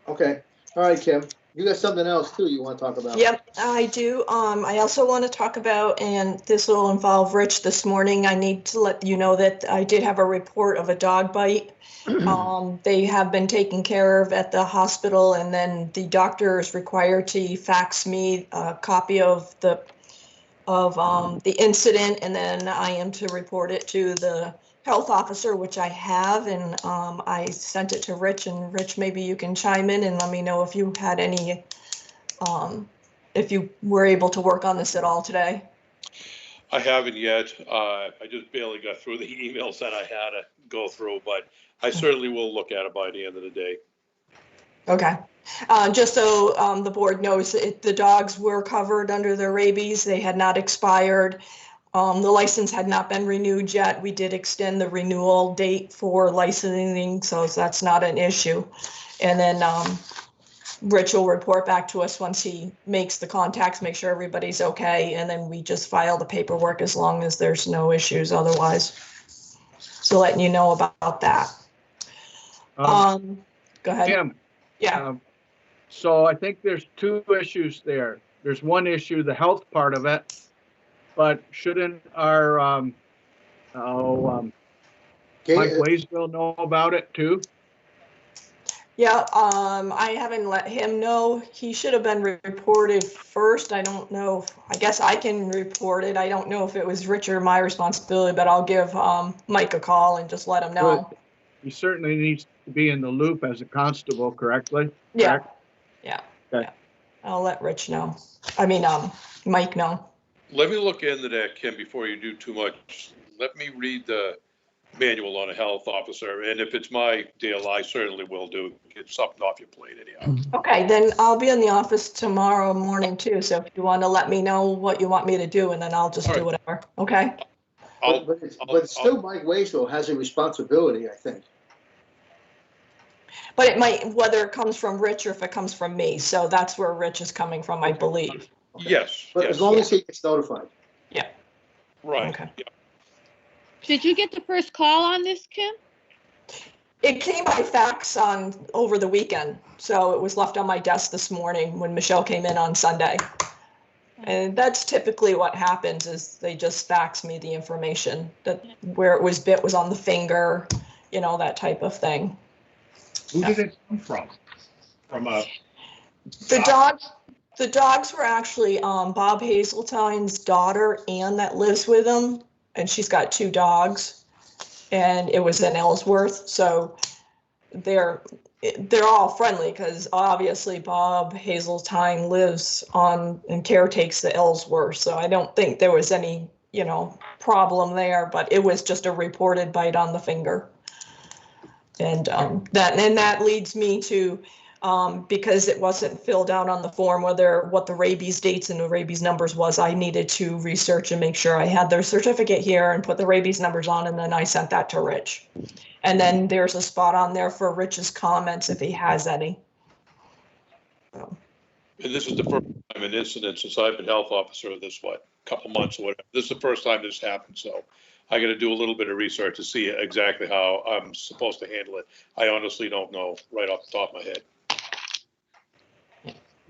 Okay, all right, Kim, you got something else too you want to talk about? Yep, I do. I also want to talk about, and this will involve Rich this morning. I need to let you know that I did have a report of a dog bite. They have been taken care of at the hospital, and then the doctor is required to fax me a copy of the incident, and then I am to report it to the health officer, which I have, and I sent it to Rich, and Rich, maybe you can chime in and let me know if you had any, if you were able to work on this at all today. I haven't yet. I just barely got through the emails that I had to go through, but I certainly will look at it by the end of the day. Okay. Just so the board knows, the dogs were covered under the rabies. They had not expired. The license had not been renewed yet. We did extend the renewal date for licensing, so that's not an issue. And then Rich will report back to us once he makes the contacts, make sure everybody's okay, and then we just file the paperwork as long as there's no issues otherwise. So letting you know about that. Go ahead. Kim, Yeah. so I think there's two issues there. There's one issue, the health part of it, but shouldn't our Mike Waysville know about it too? Yeah, I haven't let him know. He should have been reported first. I don't know. I guess I can report it. I don't know if it was Rich or my responsibility, but I'll give Mike a call and just let him know. Good. He certainly needs to be in the loop as a constable, correctly? Yeah. Correct? Yeah. Okay. Yeah. I'll let Rich know. I mean, Mike know. Let me look into that, Kim, before you do too much. Let me read the manual on a health officer, and if it's my deal, I certainly will do. Get something off your plate anyhow. Okay, then I'll be in the office tomorrow morning too. So if you want to let me know what you want me to do, and then I'll just do whatever. Okay. But still Mike Waysville has a responsibility, I think. But it might, whether it comes from Rich or if it comes from me. So that's where Rich is coming from, I believe. Okay. Yes. But yes. as long as he gets notified. Yeah. Right. Okay. Yeah. Did you get the first call on this, Kim? It came by fax over the weekend. So it was left on my desk this morning when Michelle came in on Sunday. And that's typically what happens is they just fax me the information that where it was bit was on the finger, you know, that type of thing. Who did it come from? From a, The dogs were actually Bob Hazeltine's daughter, Ann, that lives with him, and she's got 2 dogs, and it was in Ellsworth, so they're all friendly because obviously Bob Hazeltine lives on and caretakes the Ellsworth, so I don't think there was any, you know, problem there, but it was just a reported bite on the finger. And that leads me to, because it wasn't filled out on the form, what the rabies dates and the rabies numbers was, I needed to research and make sure I had their certificate here and put the rabies numbers on, and then I sent that to Rich. And then there's a spot on there for Rich's comments if he has any. So. And this is the first time an incident since I've been health officer of this, couple months or whatever. This is the first time this happened, so I got to do a little bit of research to see exactly how I'm supposed to handle it. I honestly don't know right off the top of my head.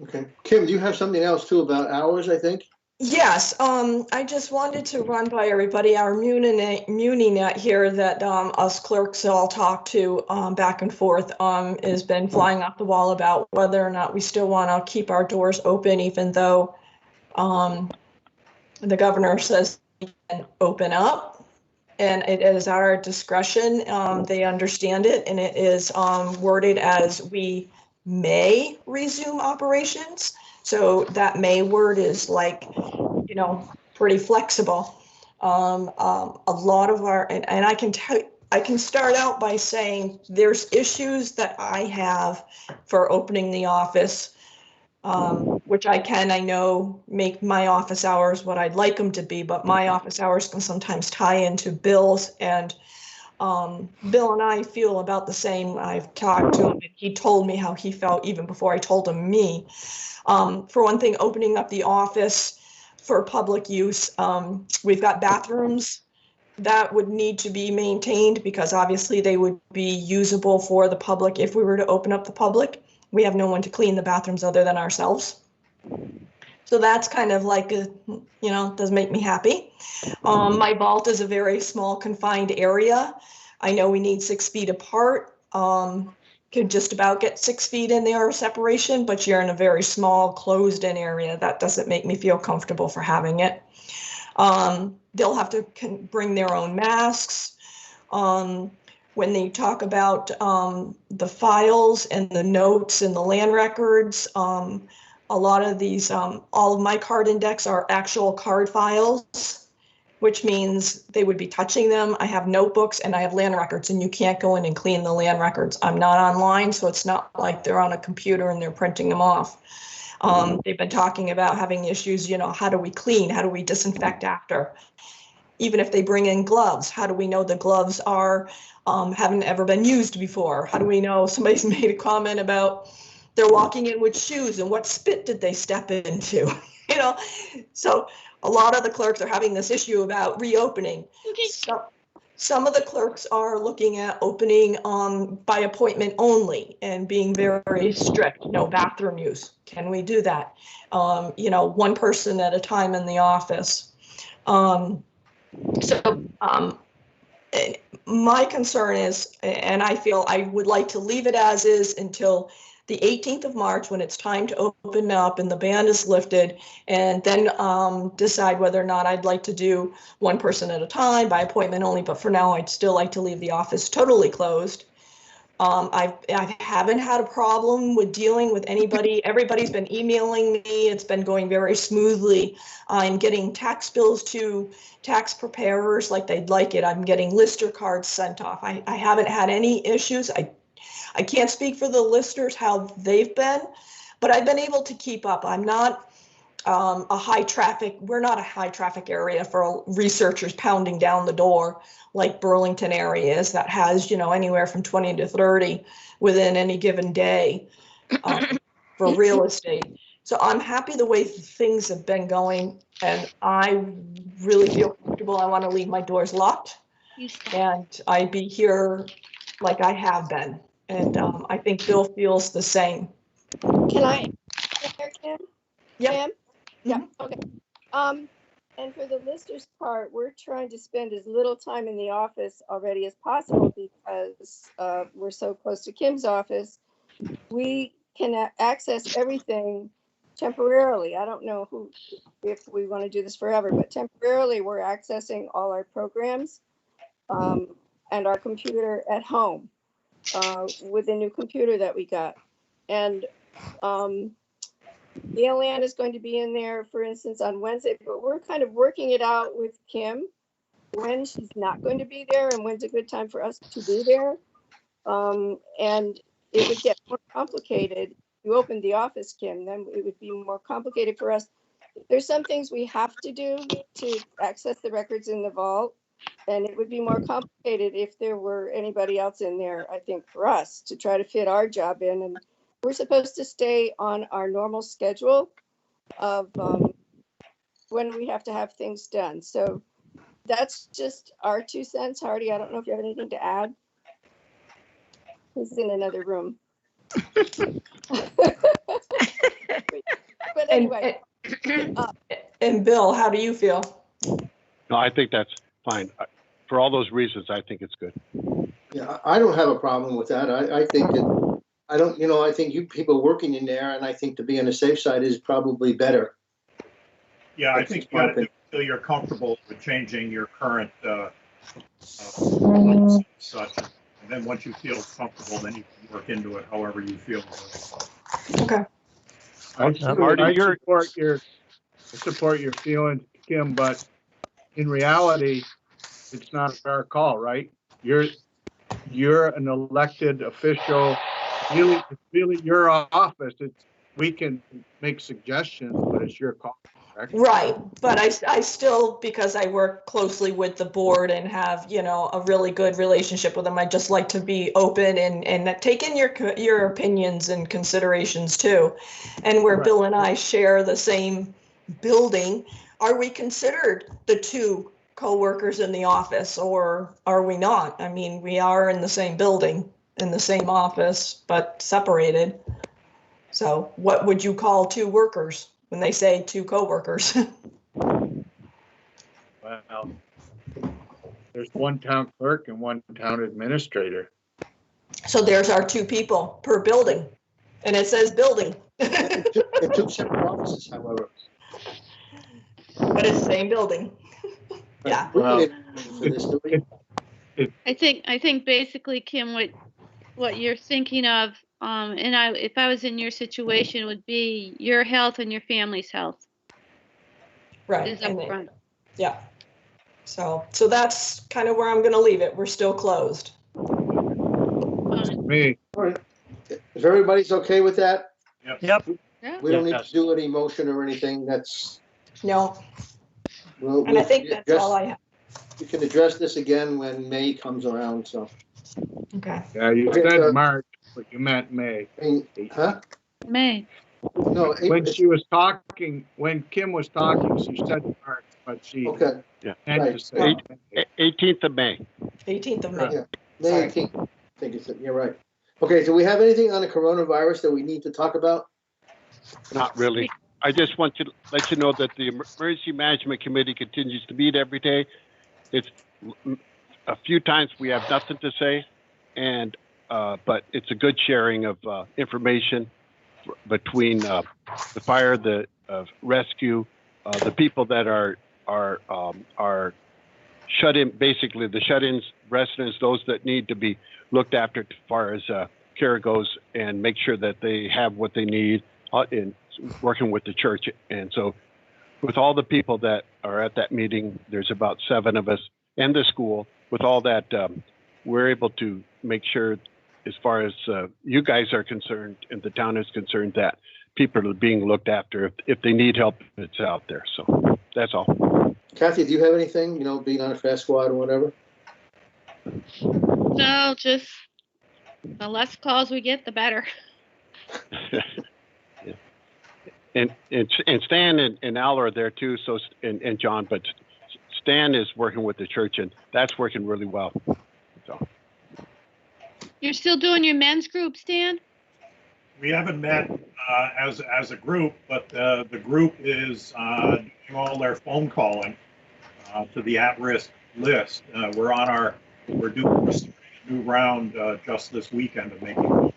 Okay. Kim, do you have something else too about hours, I think? Yes, I just wanted to run by everybody our MuniNet here that us clerks all talk to back and forth has been flying off the wall about whether or not we still want to keep our doors open, even though the governor says we can open up. And it is our discretion. They understand it, and it is worded as we may resume operations. So that may word is like, you know, pretty flexible. A lot of our, and I can start out by saying there's issues that I have for opening the office, which I know make my office hours what I'd like them to be, but my office hours can sometimes tie into bills, and Bill and I feel about the same. I've talked to him, and he told me how he felt even before I told him me. For one thing, opening up the office for public use, we've got bathrooms that would need to be maintained because obviously they would be usable for the public if we were to open up the public. We have no one to clean the bathrooms other than ourselves. So that's kind of like, does make me happy. My vault is a very small confined area. I know we need 6 feet apart. Could just about get 6 feet in there separation, but you're in a very small closed in area. That doesn't make me feel comfortable for having it. They'll have to bring their own masks. When they talk about the files and the notes and the land records, a lot of these, all of my card index are actual card files, which means they would be touching them. I have notebooks and I have land records, and you can't go in and clean the land records. I'm not online, so it's not like they're on a computer and they're printing them off. They've been talking about having issues, how do we clean? How do we disinfect after? Even if they bring in gloves, how do we know the gloves are haven't ever been used before? How do we know? Somebody's made a comment about they're walking in with shoes and what spit did they step into? So a lot of the clerks are having this issue about reopening. So, some of the clerks are looking at opening by appointment only and being very strict. No bathroom use. Can we do that? One person at a time in the office. My concern is, and I feel I would like to leave it as is until the 18th of March, when it's time to open up and the ban is lifted, and then decide whether or not I'd like to do one person at a time by appointment only. But for now, I'd still like to leave the office totally closed. I haven't had a problem with dealing with anybody. Everybody's been emailing me. It's been going very smoothly. I'm getting tax bills to tax preparers like they'd like it. I'm getting lister cards sent off. I haven't had any issues. I can't speak for the listers, how they've been, but I've been able to keep up. I'm not we're not a high traffic area for researchers pounding down the door like Burlington area is, that has, anywhere from 20 to 30 within any given day for real estate. So I'm happy the way things have been going, and I really feel comfortable. I want to leave my doors locked and I'd be here like I have been. And I think Bill feels the same. Can I, Kim? Yep. Kim? Yeah, okay. And for the listers part, we're trying to spend as little time in the office already as possible because we're so close to Kim's office. We can access everything temporarily. I don't know if we want to do this forever, but temporarily we're accessing all our programs and our computer at home with the new computer that we got. And Gail Ann is going to be in there, for instance, on Wednesday, but we're kind of working it out with Kim when she's not going to be there and when's a good time for us to be there. And it would get more complicated. You opened the office, Kim, then it would be more complicated for us. There's some things we have to do to access the records in the vault, and it would be more complicated if there were anybody else in there, I think, for us to try to fit our job in. And we're supposed to stay on our normal schedule of when we have to have things done. So that's just our 2 cents. Hardy, I don't know if you have anything to add. He's in another room. But anyway. And Bill, how do you feel? No, I think that's fine. For all those reasons, I think it's good. Yeah, I don't have a problem with that. I think that, I think you people working in there, and I think to be on the safe side is probably better. Yeah, I think you got to do until you're comfortable with changing your current policy and such. And then once you feel comfortable, then you can work into it however you feel. Okay. I support your feelings, Kim, but in reality, it's not our call, right? You're an elected official. It's really your office. We can make suggestions, but it's your call, Right, but I still, because I work closely with the board and have, a really good relationship with them, I just like to be open and take in your opinions and considerations too. And where Right. Bill and I share the same building, are we considered the two co-workers in the office, or are we not? I mean, we are in the same building, in the same office, but separated. So what would you call two workers when they say two co-workers? Well, there's one town clerk and one town administrator. So there's our two people per building, and it says building. They're two separate offices, however. But it's the same building. Yeah. We Well, need for this, do we? I think basically, Kim, what you're thinking of, and if I was in your situation, would be your health and your family's health Right. is up front. Yeah. So that's kind of where I'm going to leave it. We're still closed. Me, All right. If everybody's okay with that, Yep. Yeah. we don't need Yes. to do any motion or anything. That's, No. we'll. And I think that's all I have. We can address this again when May comes around, so. Okay. yeah, you Okay, said March, but you meant May. Huh? May. No, When Kim was talking, she said March, but she okay, meant Right. to say May. 18th of May. 18th of May. Yeah. May Sorry. 18th. I think it's, you're right. Okay, do we have anything on the coronavirus that we need to talk about? Not really. I just want to let you know that the Emergency Management Committee continues to meet every day. It's a few times we have nothing to say, and but it's a good sharing of information between the fire, the rescue, the people that are shut in, basically the shut-ins residents, those that need to be looked after as far as care goes, and make sure that they have what they need in working with the church. And so with all the people that are at that meeting, there's about 7 of us, and the school, with all that, we're able to make sure, as far as you guys are concerned and the town is concerned, that people are being looked after. If they need help, it's out there. So that's all. Kathy, do you have anything, being on a fast squad or whatever? No, just the less calls we get, the better. And Stan and Al are there too. So and John, but Stan is working with the church, and that's working really well. So You're still doing your men's group, Stan? We haven't met as a group, but the group is doing all their phone calling to the at-risk list. We're doing a new round just this weekend of making.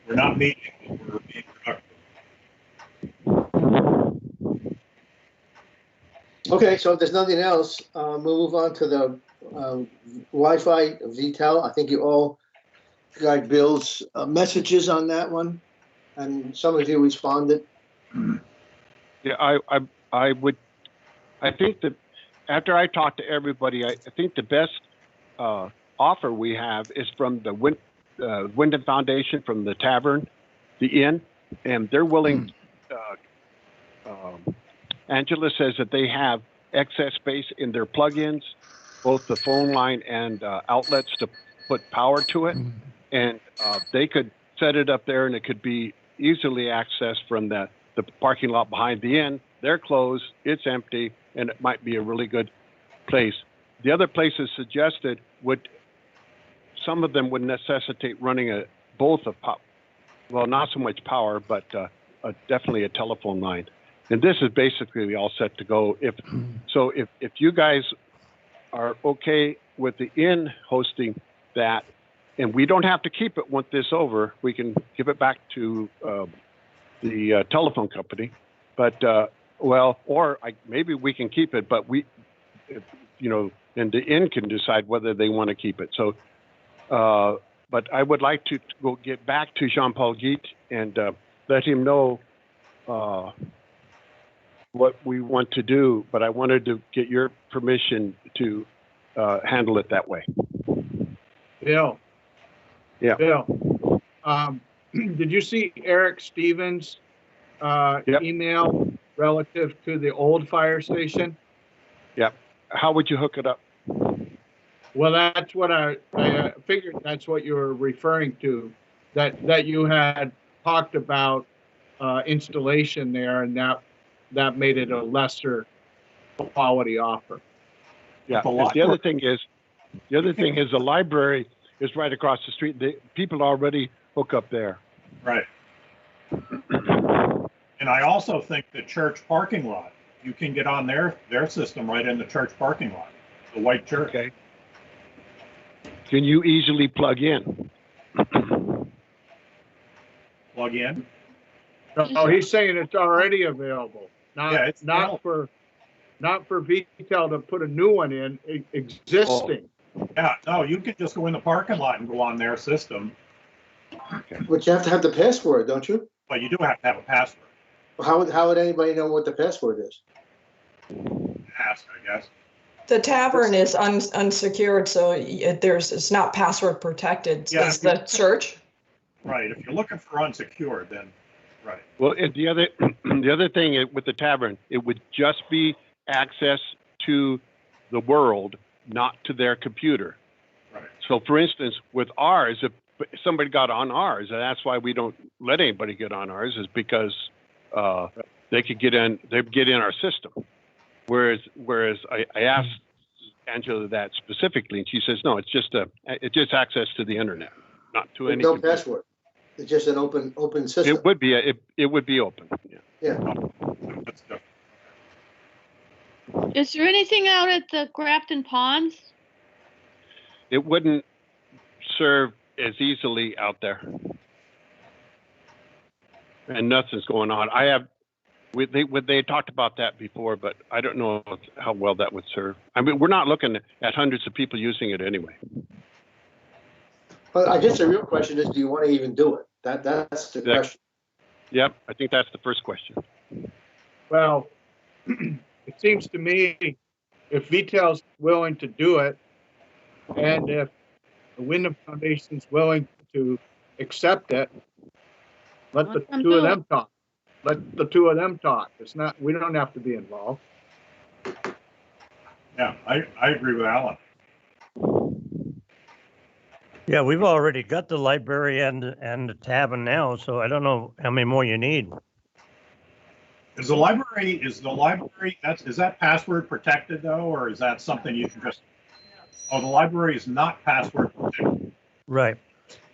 We're not meeting, but we're being productive. Okay, so if there's nothing else, we'll move on to the Wi-Fi VTEL. I think you all got Bill's messages on that one, and some of you responded. yeah, I think that after I talk to everybody, I think the best offer we have is from the Wyndham Foundation, from the tavern, the inn, and they're willing. Angela says that they have excess space in their plugins, both the phone line and outlets to put power to it, and they could set it up there, and it could be easily accessed from the parking lot behind the inn. They're closed, it's empty, and it might be a really good place. The other places suggested some of them would necessitate running well, not so much power, but definitely a telephone line. And this is basically all set to go. If you guys are okay with the inn hosting that, and we don't have to keep it once this over, we can give it back to the telephone company. But maybe we can keep it, but and the inn can decide whether they want to keep it. So, but I would like to go get back to Jean-Paul Guite and let him know what we want to do, but I wanted to get your permission to handle it that way. Bill. Yeah. Bill, did you see Eric Stevens' email? relative to the old fire station. Yep. How would you hook it up? Well, that's what I figured that's what you were referring to, that you had talked about installation there, and that made it a lesser quality offer. Yeah. The other thing is the library is right across the street. People already hook up there. Right. And I also think the church parking lot, you can get on their system right in the church parking lot, the white church. Okay. Can you easily plug in? Plug in? Oh, he's saying it's already available. Yeah, it's not for VTEL to put a new one in, existing. Yeah, no, you can just go in the parking lot and go on their system. But you have to have the password, don't you? But you do have to have a password. How would anybody know what the password is? Ask, I guess. The tavern is unsecured, so it's not password protected. Yeah, Is the church? Right. If you're looking for unsecured, then right. Well, the other thing with the tavern, it would just be access to the world, not to their computer. Right. So, for instance, with ours, if somebody got on ours, and that's why we don't let anybody get on ours, is because they could get in. They'd get in our system. Whereas I asked Angela that specifically, and she says no, it's just access to the internet, not to any. No password. It's just an open system. It would be open. Yeah. Yeah. That's good. Is there anything out at the Grafton Ponds? It wouldn't serve as easily out there, and nothing's going on. They talked about that before, but I don't know how well that would serve. I mean, we're not looking at hundreds of people using it anyway. But I guess the real question is, do you want to even do it? That's the question. Yep, I think that's the first question. Well, it seems to me if VTEL's willing to do it, and if the Wyndham Foundation's willing to accept it, let the two of them talk. Let the two of them talk. It's not. We don't have to be involved. Yeah, I agree with Alan. Yeah, we've already got the library and the tavern now, so I don't know how many more you need. Is the library is that password protected though, or is that something you can just? Oh, the library is not password protected. Right.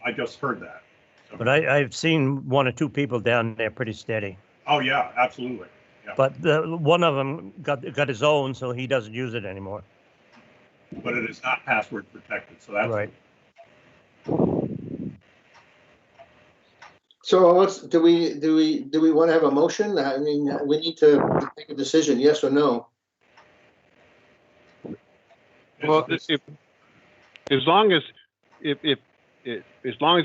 I just heard that. So. But I've seen one or two people down there pretty steady. Oh yeah, absolutely. Yeah. But one of them got his own, so he doesn't use it anymore. But it is not password protected, so that's right. So do we want to have a motion? I mean, we need to make a decision, yes or no. Well, as long as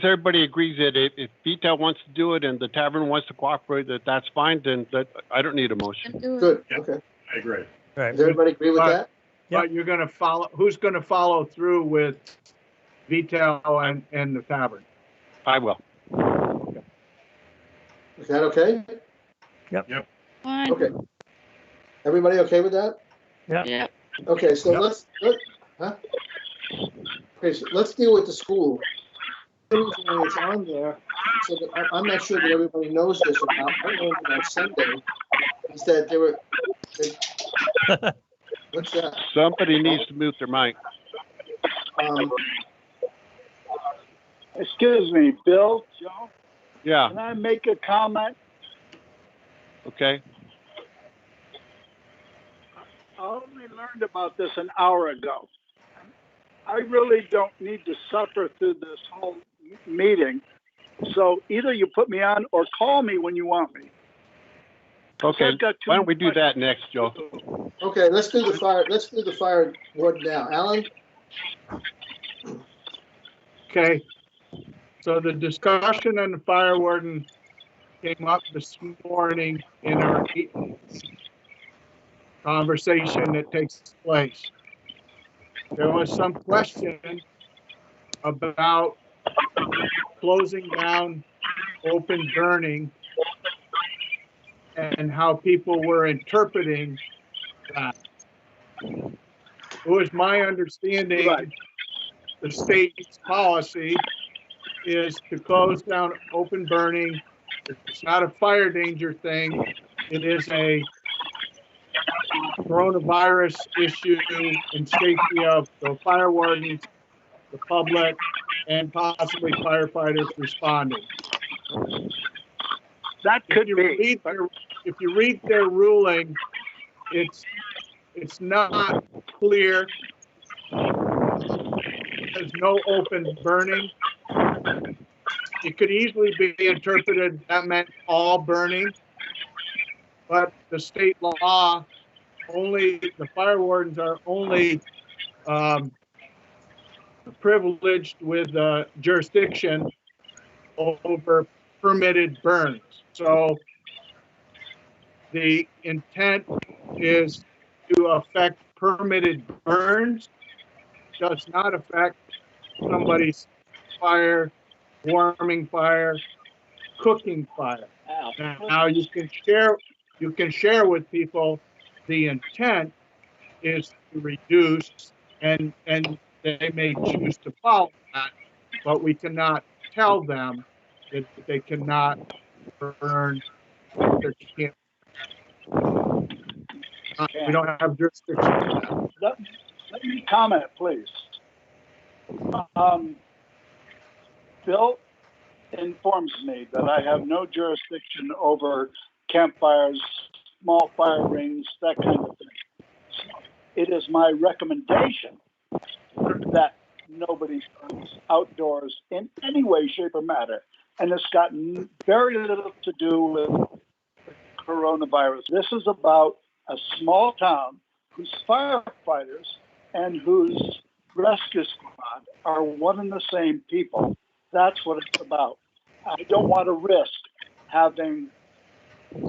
everybody agrees that if VTEL wants to do it and the tavern wants to cooperate, that's fine. Then I don't need a motion. Good. Yeah, okay. I agree. Right. Does everybody agree with that? But you're going to follow. Who's going to follow through with VTEL and the tavern? I will. Is that okay? Yep. Fine. Okay. Everybody okay with that? Yeah. Okay, so let's deal with the school. The reason why it's on there, so that I'm not sure that everybody knows this about. I learned about Sunday is that there were. What's that? Somebody needs to mute their mic. Excuse me, Bill, Joe. Yeah. Can I make a comment? Okay. I only learned about this an hour ago. I really don't need to suffer through this whole meeting. So either you put me on or call me when you want me. Okay. Why don't we do that next, Joe? Okay, let's do the fire. Let's do the fire ward now, Alan. Okay. So the discussion on the fire warden came up this morning in our conversation that takes place. There was some question about closing down open burning and how people were interpreting that. It was my understanding Right. the state's policy is to close down open burning. It's not a fire danger thing. It is a coronavirus issue and safety of the fire wardens, the public, and possibly firefighters responding. That could be. If you read their ruling, it's not clear. There's no open burning. It could easily be interpreted that meant all burning, but the state law the fire wardens are only privileged with jurisdiction over permitted burns. So the intent is to affect permitted burns, does not affect somebody's fire, warming fire, cooking fire. Now you can share with people the intent is to reduce, and they may choose to follow that, but we cannot tell them that they cannot burn their camp. We don't have jurisdiction for that. Let me comment, please. Bill informs me that I have no jurisdiction over campfires, small fire rings, that kind of thing. So it is my recommendation that nobody burns outdoors in any way, shape, or matter. And it's got very little to do with coronavirus. This is about a small town whose firefighters and whose rescue squad are one and the same people. That's what it's about. I don't want to risk having a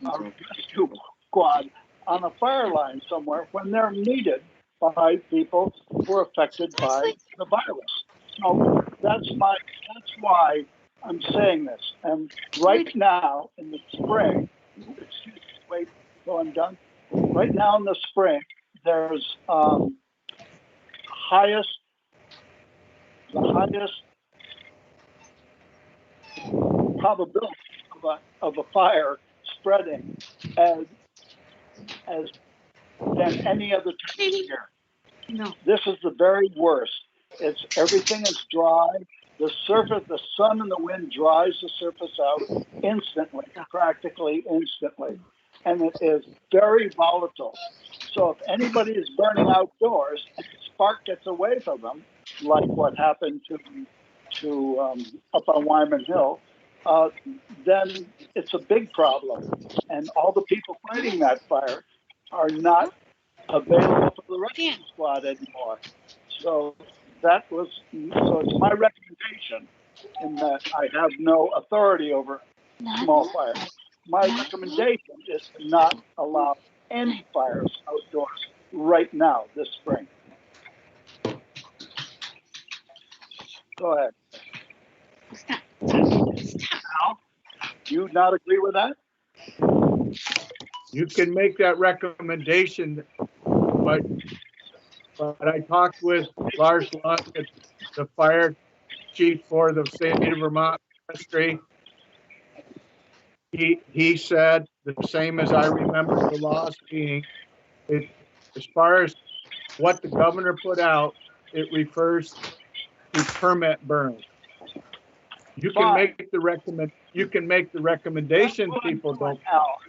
rescue squad on a fire line somewhere when they're needed by people who are affected by the virus. So that's why I'm saying this. And right now in the spring, excuse me, wait till I'm done. Right now in the spring, there's the highest probability of a fire spreading as than any other time of year. No. This is the very worst. Everything is dry. The sun and the wind dries the surface out instantly, practically instantly. And it is very volatile. So if anybody is burning outdoors and the spark gets away from them, like what happened to up on Wyman Hill, then it's a big problem. And all the people fighting that fire are not available for the rescue squad anymore. So it's my recommendation in that I have no authority over small fires. My recommendation is to not allow any fires outdoors right now this spring. Go ahead. Stop. Al, do you not agree with that? You can make that recommendation, but I talked with Lars Lund, the fire chief for the state of Vermont ministry. He said the same as I remember the laws being. As far as what the governor put out, it refers to permit burns. You can make the recommendation. People don't. Al,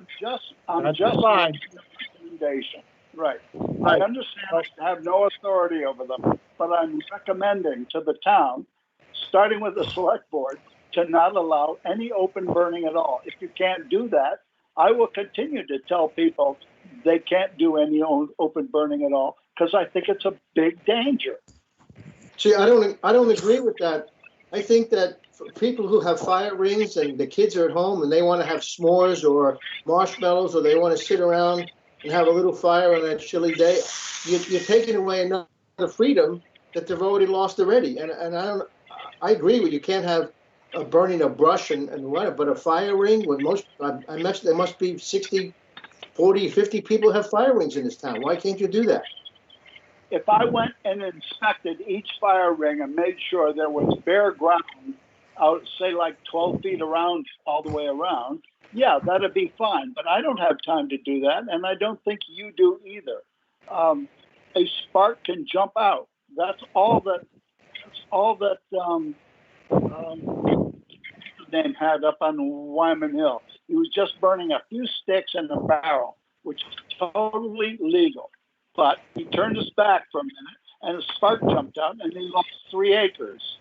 I'm just fine. making the recommendation. Right. I understand I have no authority over them, but I'm recommending to the town, starting with the select board, to not allow any open burning at all. If you can't do that, I will continue to tell people they can't do any open burning at all because I think it's a big danger. See, I don't agree with that. I think that for people who have fire rings and the kids are at home and they want to have s'mores or marshmallows, or they want to sit around and have a little fire on that chilly day, you're taking away another freedom that they've already lost already. And I agree with you. Can't have burning a brush and what, but a fire ring with most, I imagine there must be 60, 40, 50 people have fire rings in this town. Why can't you do that? If I went and inspected each fire ring and made sure there was bare ground out, say like 12 feet around, all the way around, yeah, that'd be fine. But I don't have time to do that, and I don't think you do either. A spark can jump out. That's all that. Name had up on Wyman Hill. He was just burning a few sticks in a barrel, which is totally legal. But he turned his back for a minute, and a spark jumped out, and he lost 3 acres.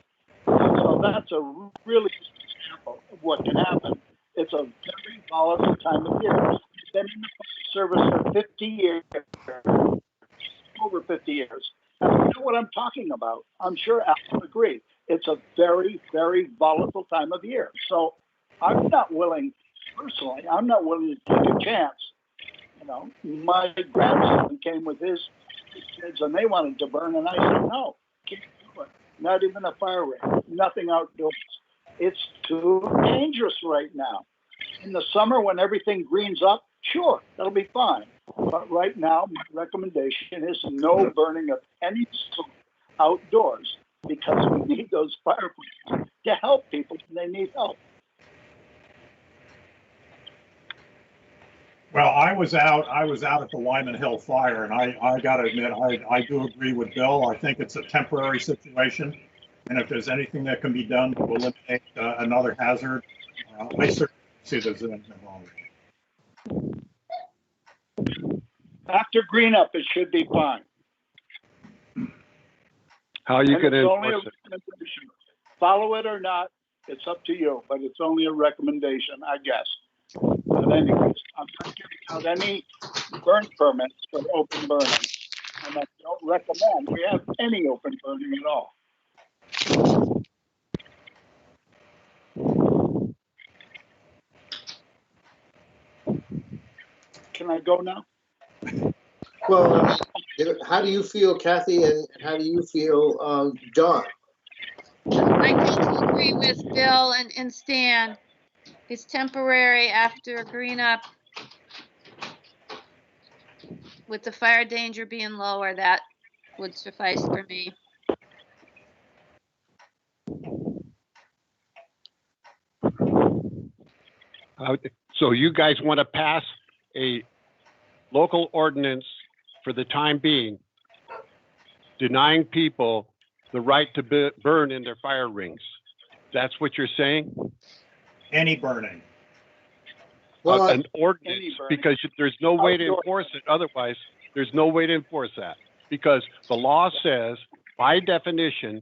So that's a really good example of what can happen. It's a very volatile time of year. I've been in the fire service for 50 years, over 50 years. And I know what I'm talking about. I'm sure Al will agree. It's a very, very volatile time of year. So I'm not willing, personally, I'm not willing to take a chance. You know, my grandson came with his kids and they wanted to burn, and I said, no, can't do it. Not even a fire ring, nothing outdoors. It's too dangerous right now. In the summer when everything greens up, sure, that'll be fine. But right now, my recommendation is no burning of any sort outdoors, because we need those firefighters to help people when they need help. Well, I was out at the Wyman Hill fire, and I got to admit, I do agree with Bill. I think it's a temporary situation, and if there's anything that can be done to eliminate another hazard, I certainly see there's anything wrong with it. After green up, it should be fine. How are you going to enforce it? Follow it or not, it's up to you, but it's only a recommendation, I guess. But anyways, I'm not giving out any burn permits for open burning. And I don't recommend we have any open burning at all. Can I go now? Well, how do you feel, Kathy, and how do you feel, Don? I totally agree with Bill and Stan. It's temporary after green up. With the fire danger being lower, that would suffice for me. So you guys want to pass a local ordinance for the time being, denying people the right to burn in their fire rings. That's what you're saying? Any burning. Well, An ordinance, because there's no way to enforce it. Otherwise, there's no way to enforce that, because the law says, by definition,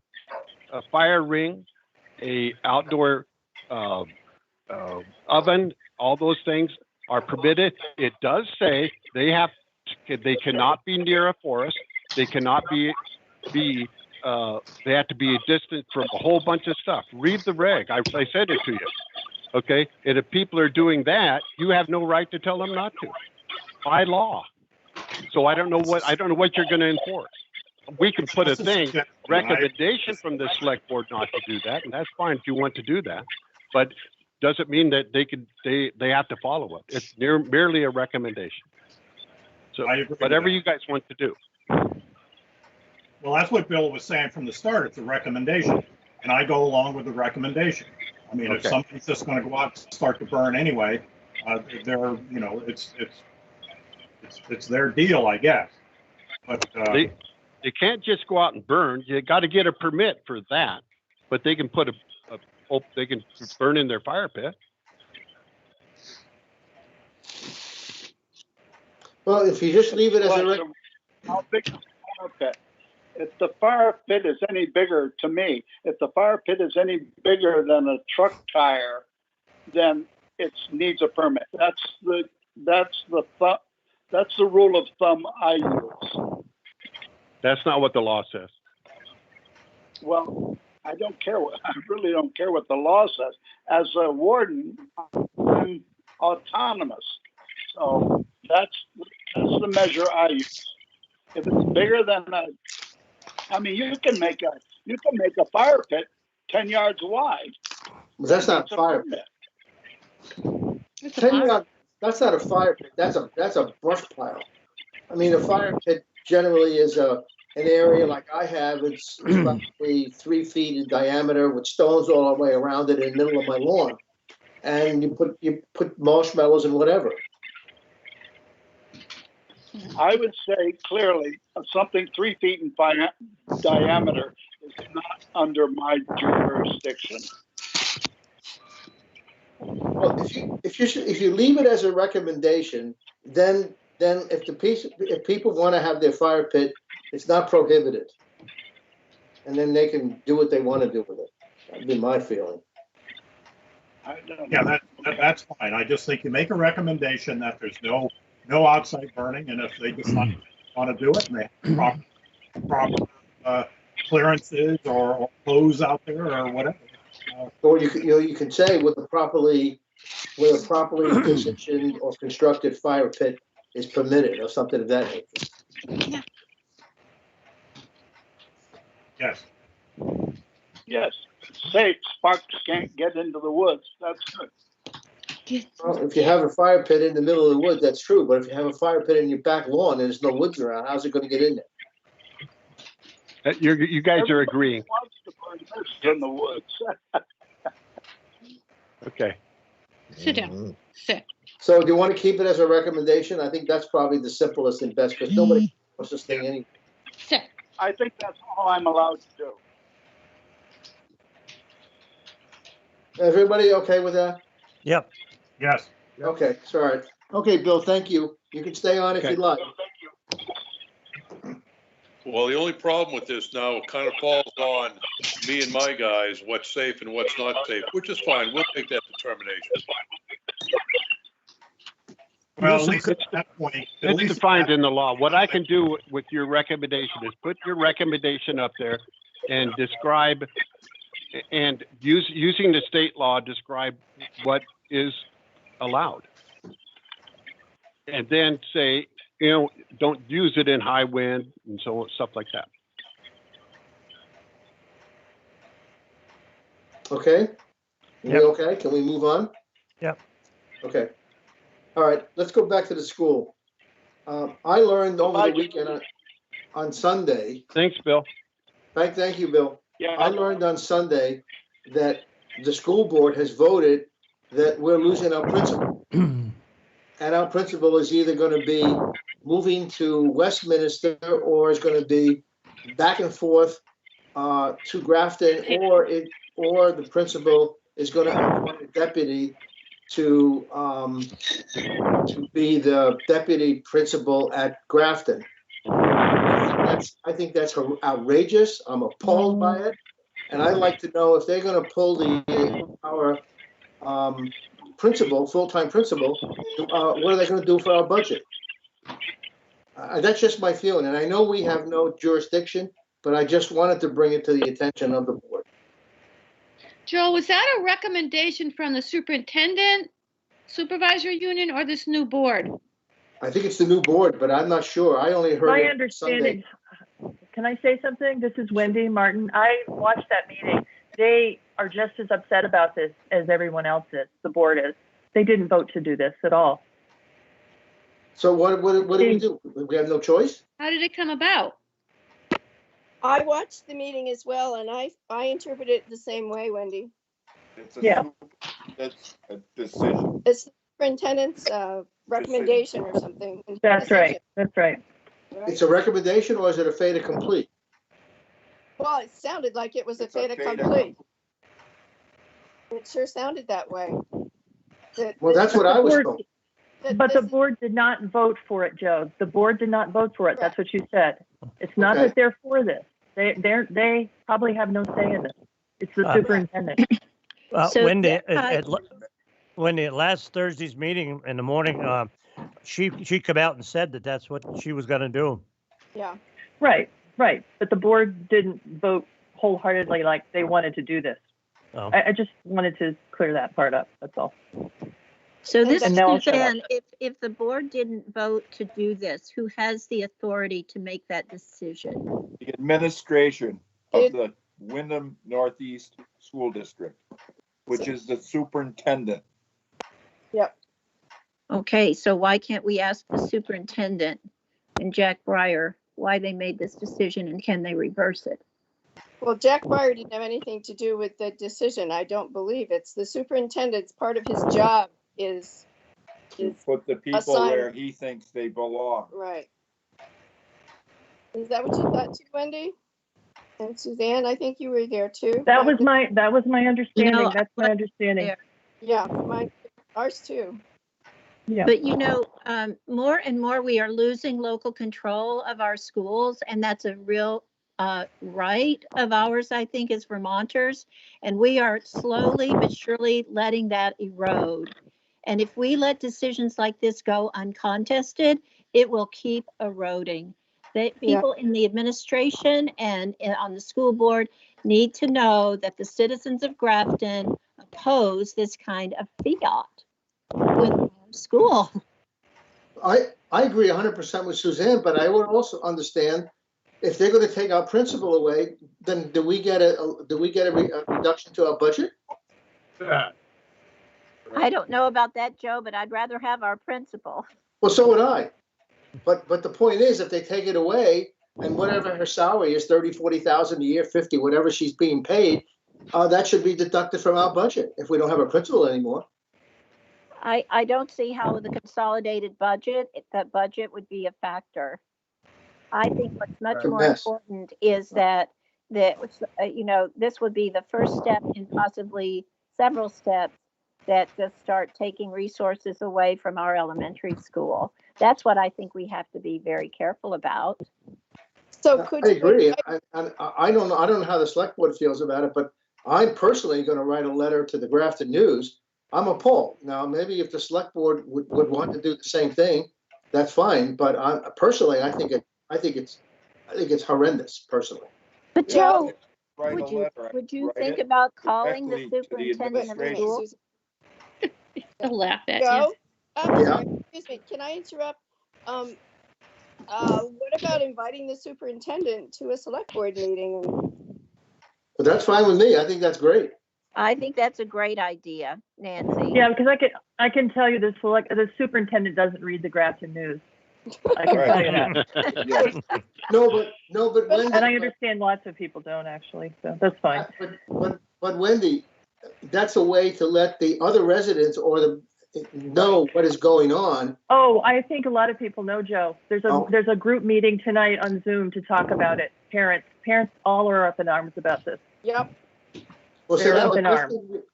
a fire ring, a outdoor oven, all those things are permitted. It does say they cannot be near a forest. They cannot be they have to be a distance from a whole bunch of stuff. Read the reg. I said it to you. Okay, and if people are doing that, you have no right to tell them not to, by law. So I don't know what you're going to enforce. We can put a recommendation from the select board not to do that, and that's fine if you want to do that. But doesn't mean that they have to follow it. It's merely a recommendation. So whatever you guys want to do. Well, that's what Bill was saying from the start. It's a recommendation, and I go along with the recommendation. I mean, if somebody's just going to go out and start to burn anyway, it's their deal, I guess. But they can't just go out and burn. You got to get a permit for that. But they can put they can burn in their fire pit. Well, if you just leave it as how big is the fire pit? If the fire pit is any bigger, to me, if the fire pit is any bigger than a truck tire, then it needs a permit. That's the rule of thumb I use. That's not what the law says. Well, I really don't care what the law says. As a warden, I'm autonomous. So that's the measure I use. If it's bigger than you can make a fire pit 10 yards wide. But that's not It's a fire permit. pit. It's a Take me fire. out, that's not a fire pit, that's a brush pile. I mean, a fire pit generally is an area like I have, it's probably 3 feet in diameter with stones all the way around it in the middle of my lawn. And you put marshmallows and whatever. I would say clearly something 3 feet in diameter is not under my jurisdiction. Well, if you leave it as a recommendation, then if people want to have their fire pit, it's not prohibited. And then they can do what they want to do with it. That'd be my feeling. I don't Yeah, know. that's fine. I just think you make a recommendation that there's no outside burning, and if they decide they want to do it and they have proper clearances or clothes out there or whatever. Or you can say with a properly positioned or constructed fire pit is permitted or something of that nature. Yes. Yes, safe, sparks can't get into the woods. That's good. Well, if you have a fire pit in the middle of the woods, that's true. But if you have a fire pit in your back lawn and there's no woods around, how's it going to get in there? You guys are agreeing. Wants to burn this in the woods. Okay. Sit down. Sit. So do you want to keep it as a recommendation? I think that's probably the simplest and best because nobody wants this thing anyway. Sit. I think that's all I'm allowed to do. Everybody okay with that? Yep. Yes. Okay, sorry. Okay, Bill, thank you. You can stay on if Okay. you like. Well, the only problem with this now kind of falls on me and my guys, what's safe and what's not safe, which is fine. We'll make that determination. Well, at least at that point. It's defined in the law. What I can do with your recommendation is put your recommendation up there and describe, and using the state law, describe what is allowed. And then say, don't use it in high wind and so on, stuff like that. Okay? Yep. Okay? Can we move on? Yep. Okay. All right, let's go back to the school. I learned over the weekend on Sunday. Thanks, Bill. Thank you, Bill. Yeah. I learned on Sunday that the school board has voted that we're losing our principal. And our principal is either going to be moving to Westminster or is going to be back and forth to Grafton, or the principal is going to appoint a deputy to be the deputy principal at Grafton. I think that's outrageous. I'm appalled by it, and I'd like to know if they're going to pull our principal, full-time principal. What are they going to do for our budget? That's just my feeling, and I know we have no jurisdiction, but I just wanted to bring it to the attention of the board. Joe, was that a recommendation from the superintendent, supervisor union, or this new board? I think it's the new board, but I'm not sure. I only heard My it understanding, Sunday. can I say something? This is Wendy Martin. I watched that meeting. They are just as upset about this as everyone else is, the board is. They didn't vote to do this at all. So what do we do? We have no choice? How did it come about? I watched the meeting as well, and I interpret it the same way, Wendy. That's a decision. It's the superintendent's recommendation or something. That's right. That's right. It's a recommendation, or is it a fait accompli? Well, it sounded like it was a It's a fait fait accompli. It sure sounded that way. Well, that's what I was told. But the board did not vote for it, Joe. The board did not vote for it. That's what you said. It's not Okay. that they're for this. They probably have no say in this. It's the superintendent. Wendy, at last Thursday's meeting in the morning, she came out and said that that's what she was going to do. Yeah. Right. But the board didn't vote wholeheartedly like they wanted to do this. Oh. I just wanted to clear that part up. That's all. So this And is now I'll shut Suzanne, if the board didn't vote to do this, who has the authority to make that decision? The administration of the Wyndham Northeast School District. which is the superintendent. Yep. Okay, so why can't we ask the superintendent and Jack Breyer why they made this decision and can they reverse it? Well, Jack Breyer didn't have anything to do with the decision. I don't believe it's the superintendent's part of his job is Put the people assign- where he thinks they belong. right. Is that what you thought too, Wendy? And Suzanne, I think you were there too. That was my understanding. No, That's my understanding. there. Yeah, ours too. Yeah. But more and more we are losing local control of our schools, and that's a real right of ours, I think, as Vermonters. And we are slowly but surely letting that erode. And if we let decisions like this go uncontested, it will keep eroding. People in the administration and on the school board need to know that the citizens of Grafton oppose this kind of fiat with school. I agree 100% with Suzanne, but I would also understand if they're going to take our principal away, then do we get a reduction to our budget? I don't know about that, Joe, but I'd rather have our principal. Well, so would I. But the point is, if they take it away and whatever her salary is, 30, 40,000 a year, 50, whatever she's being paid, that should be deducted from our budget if we don't have a principal anymore. I don't see how with a consolidated budget, that budget would be a factor. I think what's much more important is that this would be the first step in possibly several steps that just start taking resources away from our elementary school. That's what I think we have to be very careful about. So I agree. I don't know how the select board feels about it, but I'm personally going to write a letter to the Grafton News. I'm appalled. Now, maybe if the select board would want to do the same thing, that's fine. But I think it's horrendous, personally. But Joe, Write a letter. would you Write think it about calling the directly to the superintendent of administration. school? I'll laugh at Go. you. Sorry, excuse me. Can I interrupt? What about inviting the superintendent to a select board meeting? But that's fine with me. I think that's great. I think that's a great idea, Nancy. Yeah, because I can tell you this, the superintendent doesn't read the Grafton News. I can tell you that. No, but Wendy. And I understand lots of people don't actually, so that's fine. But Wendy, that's a way to let the other residents know what is going on. Oh, I think a lot of people know, Joe. There's a group meeting tonight on Zoom to talk about it. Parents all are up in arms about this. Yep. Well, so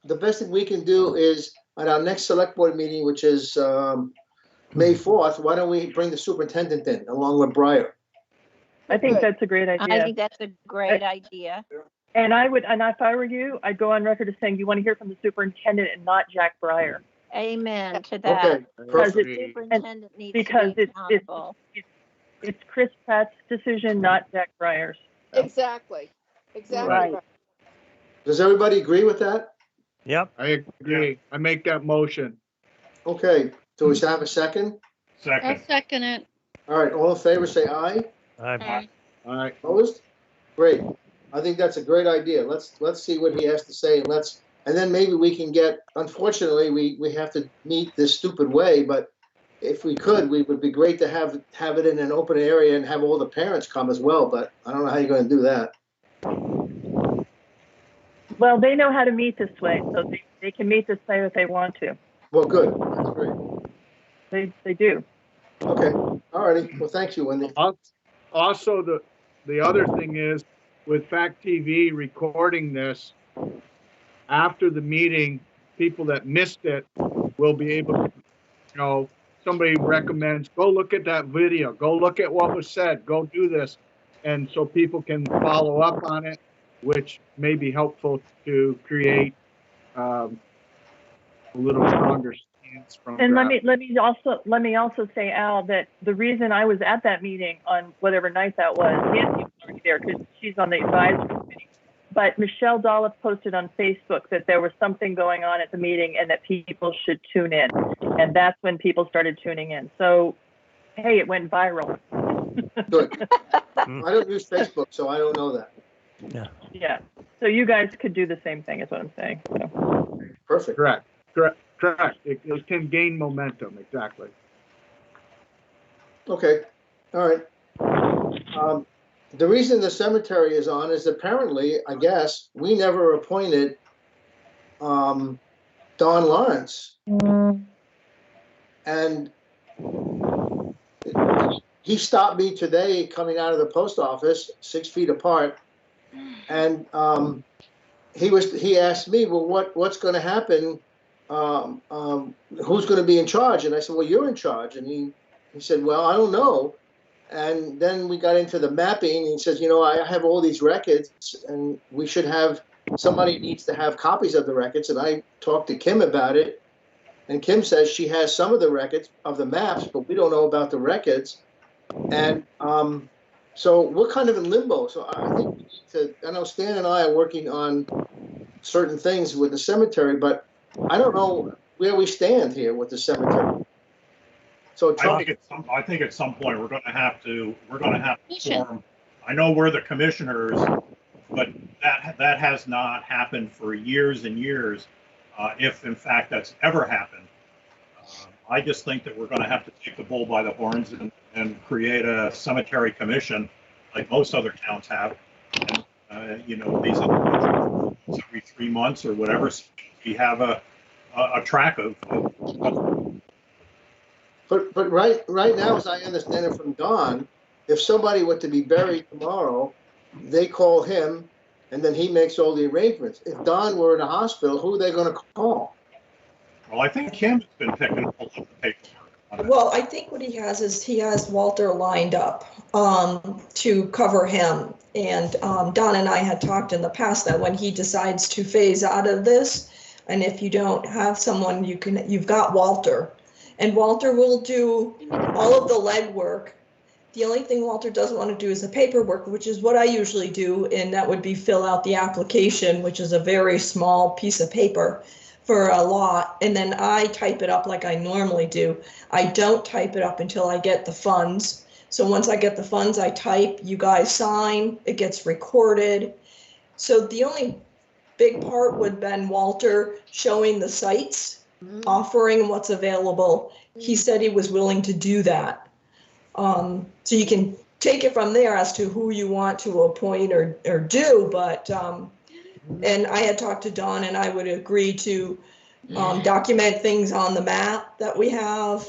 the best thing we can do is at our next select board meeting, which is May 4th, why don't we bring the superintendent in along with Breyer? I think that's a great idea. I think that's a great idea. And if I were you, I'd go on record as saying you want to hear from the superintendent and not Jack Breyer. Amen to that. Okay, Because perfect. The superintendent needs to be accountable. It's Chris Pratt's decision, not Jack Breyer's. Exactly. Right. Does everybody agree with that? Yep. I agree. I make that motion. Okay, do we have a second? I'll second it. All right, all in favor, say aye. Aye. All right. Opposed? Great. I think that's a great idea. Let's see what he has to say, and then maybe we can get, unfortunately, we have to meet this stupid way, but if we could, we would be great to have it in an open area and have all the parents come as well, but I don't know how you're going to do that. Well, they know how to meet this way, so they can meet this way if they want to. Well, good. That's great. They do. Okay. All righty. Well, thank you, Wendy. Also, the other thing is with Fact TV recording this, after the meeting, people that missed it will be able to, somebody recommends, go look at that video, go look at what was said, go do this. And so people can follow up on it, which may be helpful to create a little stronger stance from. And let me also say, Al, that the reason I was at that meeting on whatever night that was, Nancy was already there because she's on the advisory committee. But Michelle Dolliff posted on Facebook that there was something going on at the meeting and that people should tune in. And that's when people started tuning in. So, hey, it went viral. Good. I don't use Facebook, so I don't know that. Yeah. Yeah. So you guys could do the same thing is what I'm saying. So. Perfect. Correct. It can gain momentum, exactly. Okay, all right. The reason the cemetery is on is apparently, I guess, we never appointed Don Lawrence. And he stopped me today coming out of the post office, 6 feet apart. And he asked me, well, what's going to happen? Who's going to be in charge? And I said, well, you're in charge. And he said, well, I don't know. And then we got into the mapping. He says, I have all these records, and we should have, somebody needs to have copies of the records. And I talked to Kim about it. And Kim says she has some of the records of the maps, but we don't know about the records. And so we're kind of in limbo. So I think we need to, I know Stan and I are working on certain things with the cemetery, but I don't know where we stand here with the cemetery. So I think at some point we're going to have to form. I know we're the commissioners, but that has not happened for years and years. If in fact that's ever happened, I just think that we're going to have to take the bull by the horns and create a cemetery commission, like most other towns have. And these other every 3 months or whatever, so we have a track of. But right now, as I understand it from Don, if somebody were to be buried tomorrow, they call him, and then he makes all the arrangements. If Don were in a hospital, who are they going to call? Well, I think Kim's been picking up a lot of the paperwork. Well, I think what he has is he has Walter lined up to cover him. And Don and I had talked in the past that when he decides to phase out of this, and if you don't have someone, you've got Walter. And Walter will do all of the legwork. The only thing Walter doesn't want to do is the paperwork, which is what I usually do, and that would be fill out the application, which is a very small piece of paper for a lot, and then I type it up like I normally do. I don't type it up until I get the funds. So once I get the funds, I type, you guys sign, it gets recorded. So the only big part would have been Walter showing the sites, offering what's available. He said he was willing to do that. So you can take it from there as to who you want to appoint or do, but and I had talked to Don, and I would agree to document things on the map that we have.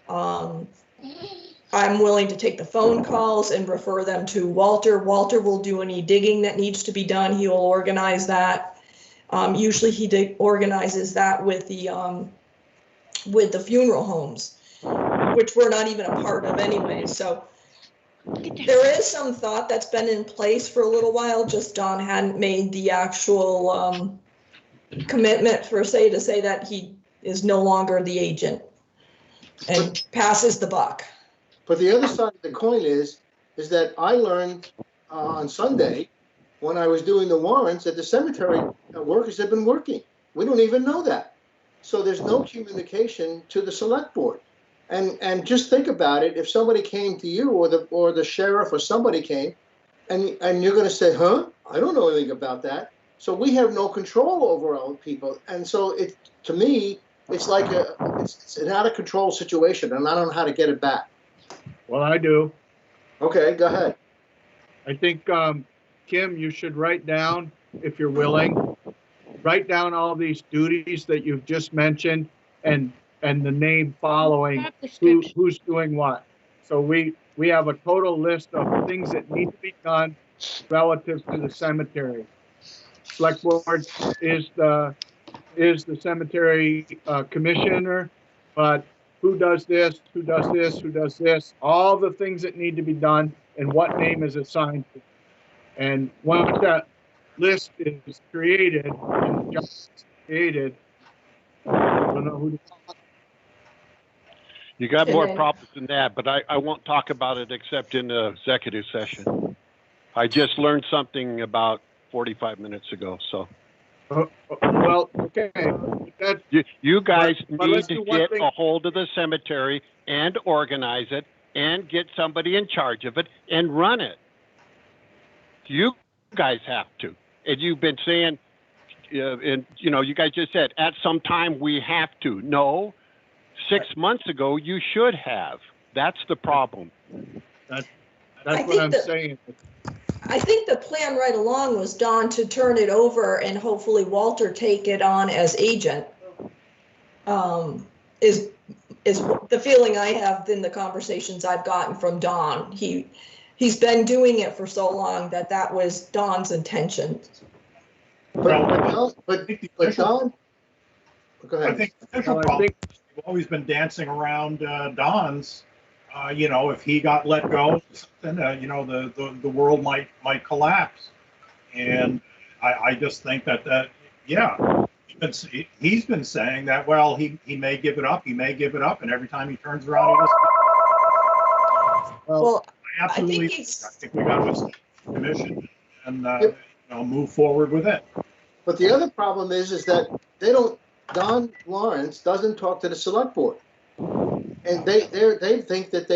I'm willing to take the phone calls and refer them to Walter. Walter will do any digging that needs to be done. He will organize that. Usually he organizes that with the funeral homes, which we're not even a part of anyway. So there is some thought that's been in place for a little while, just Don hadn't made the actual commitment per se to say that he is no longer the agent and passes the buck. But the other side of the coin is that I learned on Sunday when I was doing the warrants that the cemetery workers have been working. We don't even know that. So there's no communication to the select board. And just think about it. If somebody came to you or the sheriff or somebody came and you're going to say, huh? I don't know anything about that. So we have no control over our people. And so to me, it's like it's an out of control situation, and I don't know how to get it back. Well, I do. Okay, go ahead. I think, Kim, you should write down, if you're willing, write down all these duties that you've just mentioned and the name following who's doing what. So we have a total list of things that need to be done relative to the cemetery. Select board is the cemetery commissioner, but who does this, who does this, who does this, all the things that need to be done and what name is assigned to. And once that list is created, and the job is created, we'll know who to call. You got more problems than that, but I won't talk about it except in the executive session. I just learned something about 45 minutes ago, so. Well, okay. You guys need to get a hold of the cemetery and organize it and get somebody in charge of it and run it. You guys have to. And you've been saying and you guys just said at some time we have to. No, 6 months ago you should have. That's the problem. That's what I'm saying. I think the plan right along was Don to turn it over and hopefully Walter take it on as agent. Is the feeling I have in the conversations I've gotten from Don. He's been doing it for so long that was Don's intention. But Don, go ahead. I think the central problem is we've always been dancing around Don's. If he got let go, then the world might collapse. And I just think that he's been saying that, well, he may give it up, and every time he turns around, he doesn't. Well, absolutely. I think we got to commission and move forward with it. But the other problem is that Don Lawrence doesn't talk to the select board. And they think that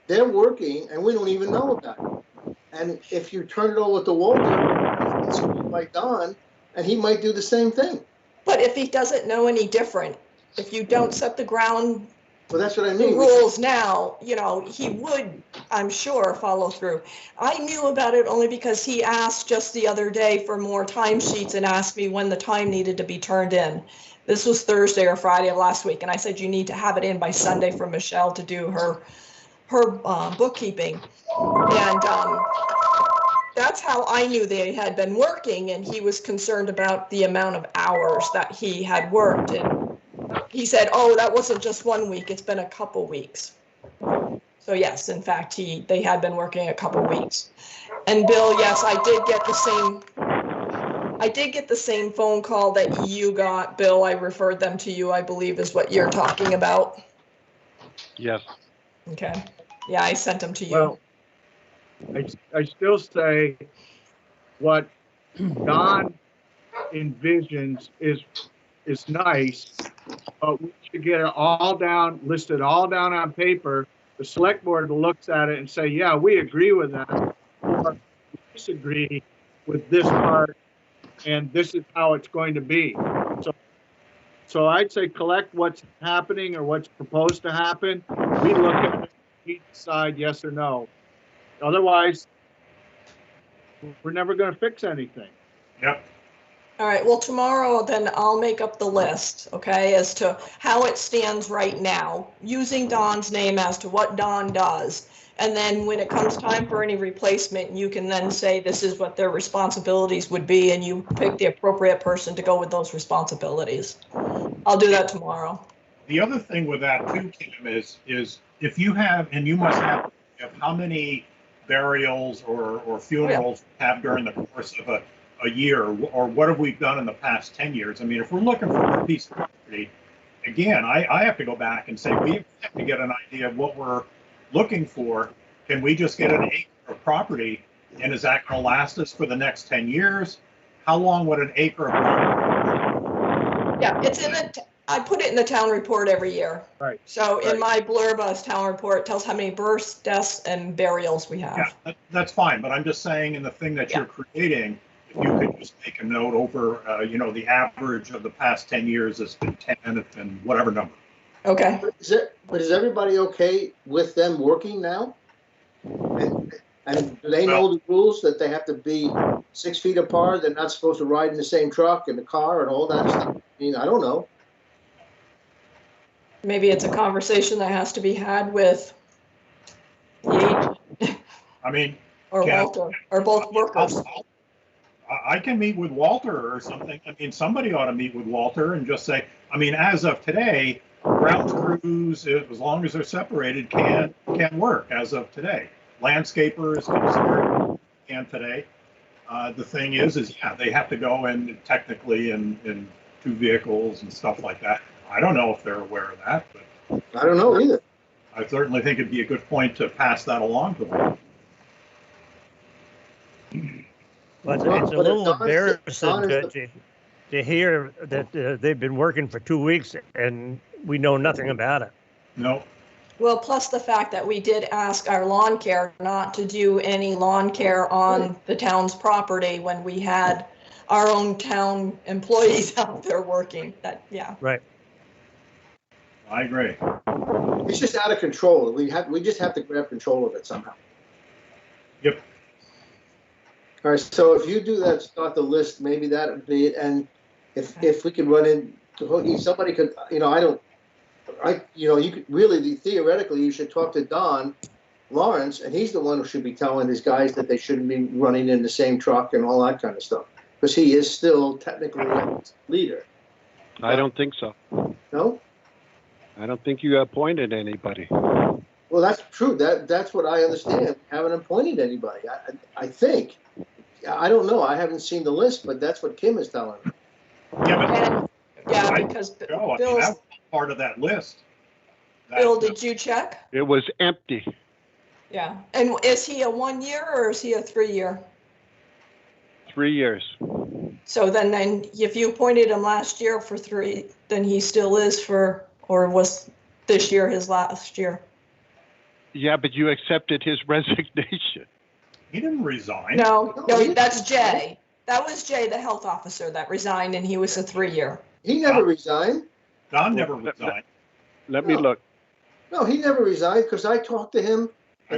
they're working and we don't even know about it. And if you turn it over to Walter, it's like Don, and he might do the same thing. But if he doesn't know any different, if you don't set the ground, well, that's what I mean. Rules now, he would, I'm sure, follow through. I knew about it only because he asked just the other day for more timesheets and asked me when the time needed to be turned in. This was Thursday or Friday of last week, and I said you need to have it in by Sunday for Michelle to do her bookkeeping, and that's how I knew they had been working. And he was concerned about the amount of hours that he had worked, and he said, "Oh, that wasn't just 1 week; it's been a couple weeks." So yes, in fact, they had been working a couple weeks. And Bill, yes, I did get the same phone call that you got, Bill. I referred them to you, I believe is what you're talking about. Yes. Okay. Yeah, I sent them to you. Well, I still say what Don envisions is nice, but we should get it all down, listed all down on paper. The select board looks at it and say, yeah, we agree with that, or we disagree with this part, and this is how it's going to be. So I'd say collect what's happening or what's proposed to happen. We look at it, we decide yes or no. Otherwise, we're never going to fix anything. Yep. All right, well, tomorrow then I'll make up the list, okay, as to how it stands right now, using Don's name as to what Don does. And then when it comes time for any replacement, you can then say this is what their responsibilities would be, and you pick the appropriate person to go with those responsibilities. I'll do that tomorrow. The other thing with that too, Kim, is if you have, and you must have how many burials or funerals you have during the course of a year, or what have we done in the past 10 years? I mean, if we're looking for a piece of property, again, I have to go back and say, we have to get an idea of what we're looking for. Can we just get an acre of property, and is that going to last us for the next 10 years? How long would an acre of property? Yeah, it's I put it in the town report every year. Right. So in my blurb as town report, it tells how many births, deaths, and burials we have. Yeah, that's fine, but I'm just saying in the thing that you're creating, if you could just make a note over, the average of the past 10 years has been 10 and whatever number. Okay. But is everybody okay with them working now? And do they know the rules that they have to be 6 feet apart? They're not supposed to ride in the same truck and the car and all that stuff. I mean, I don't know. Maybe it's a conversation that has to be had with the agent. I mean, or Walter, or both workers. I can meet with Walter or something. I mean, somebody ought to meet with Walter and just say, I mean, as of today, ground crews, as long as they're separated, can work as of today. Landscapers can today. The thing is yeah, they have to go in technically in 2 vehicles and stuff like that. I don't know if they're aware of that, but I don't know either. I certainly think it'd be a good point to pass that along to them. But it's a little embarrassing to hear that they've been working for 2 weeks and we know nothing about it. No. Well, plus the fact that we did ask our lawn care not to do any lawn care on the town's property when we had our own town employees out there working. That, yeah. Right. I agree. It's just out of control. We just have to grab control of it somehow. Yep. All right, so if you do that, start the list, maybe that would be it. And if we could run in, somebody could, you could really, theoretically, you should talk to Don Lawrence, and he's the one who should be telling his guys that they shouldn't be running in the same truck and all that kind of stuff, because he is still technically a leader. I don't think so. No? I don't think you appointed anybody. Well, that's true. That's what I understand. We haven't appointed anybody. I think. I don't know. I haven't seen the list, but that's what Kim is telling me. Yeah, but because Joe, Bill's, that was part of that list. Bill, did you check? It was empty. Yeah. And is he a 1 year or is he a 3 year? 3 years. So then if you appointed him last year for 3, then he still is for, or was this year his last year? Yeah, but you accepted his resignation. He didn't resign. No, that's Jay. That was Jay, the health officer, that resigned, and he was a 3 year. He never resigned. Don never resigned. Let me look. No, he never resigned because I talked to him.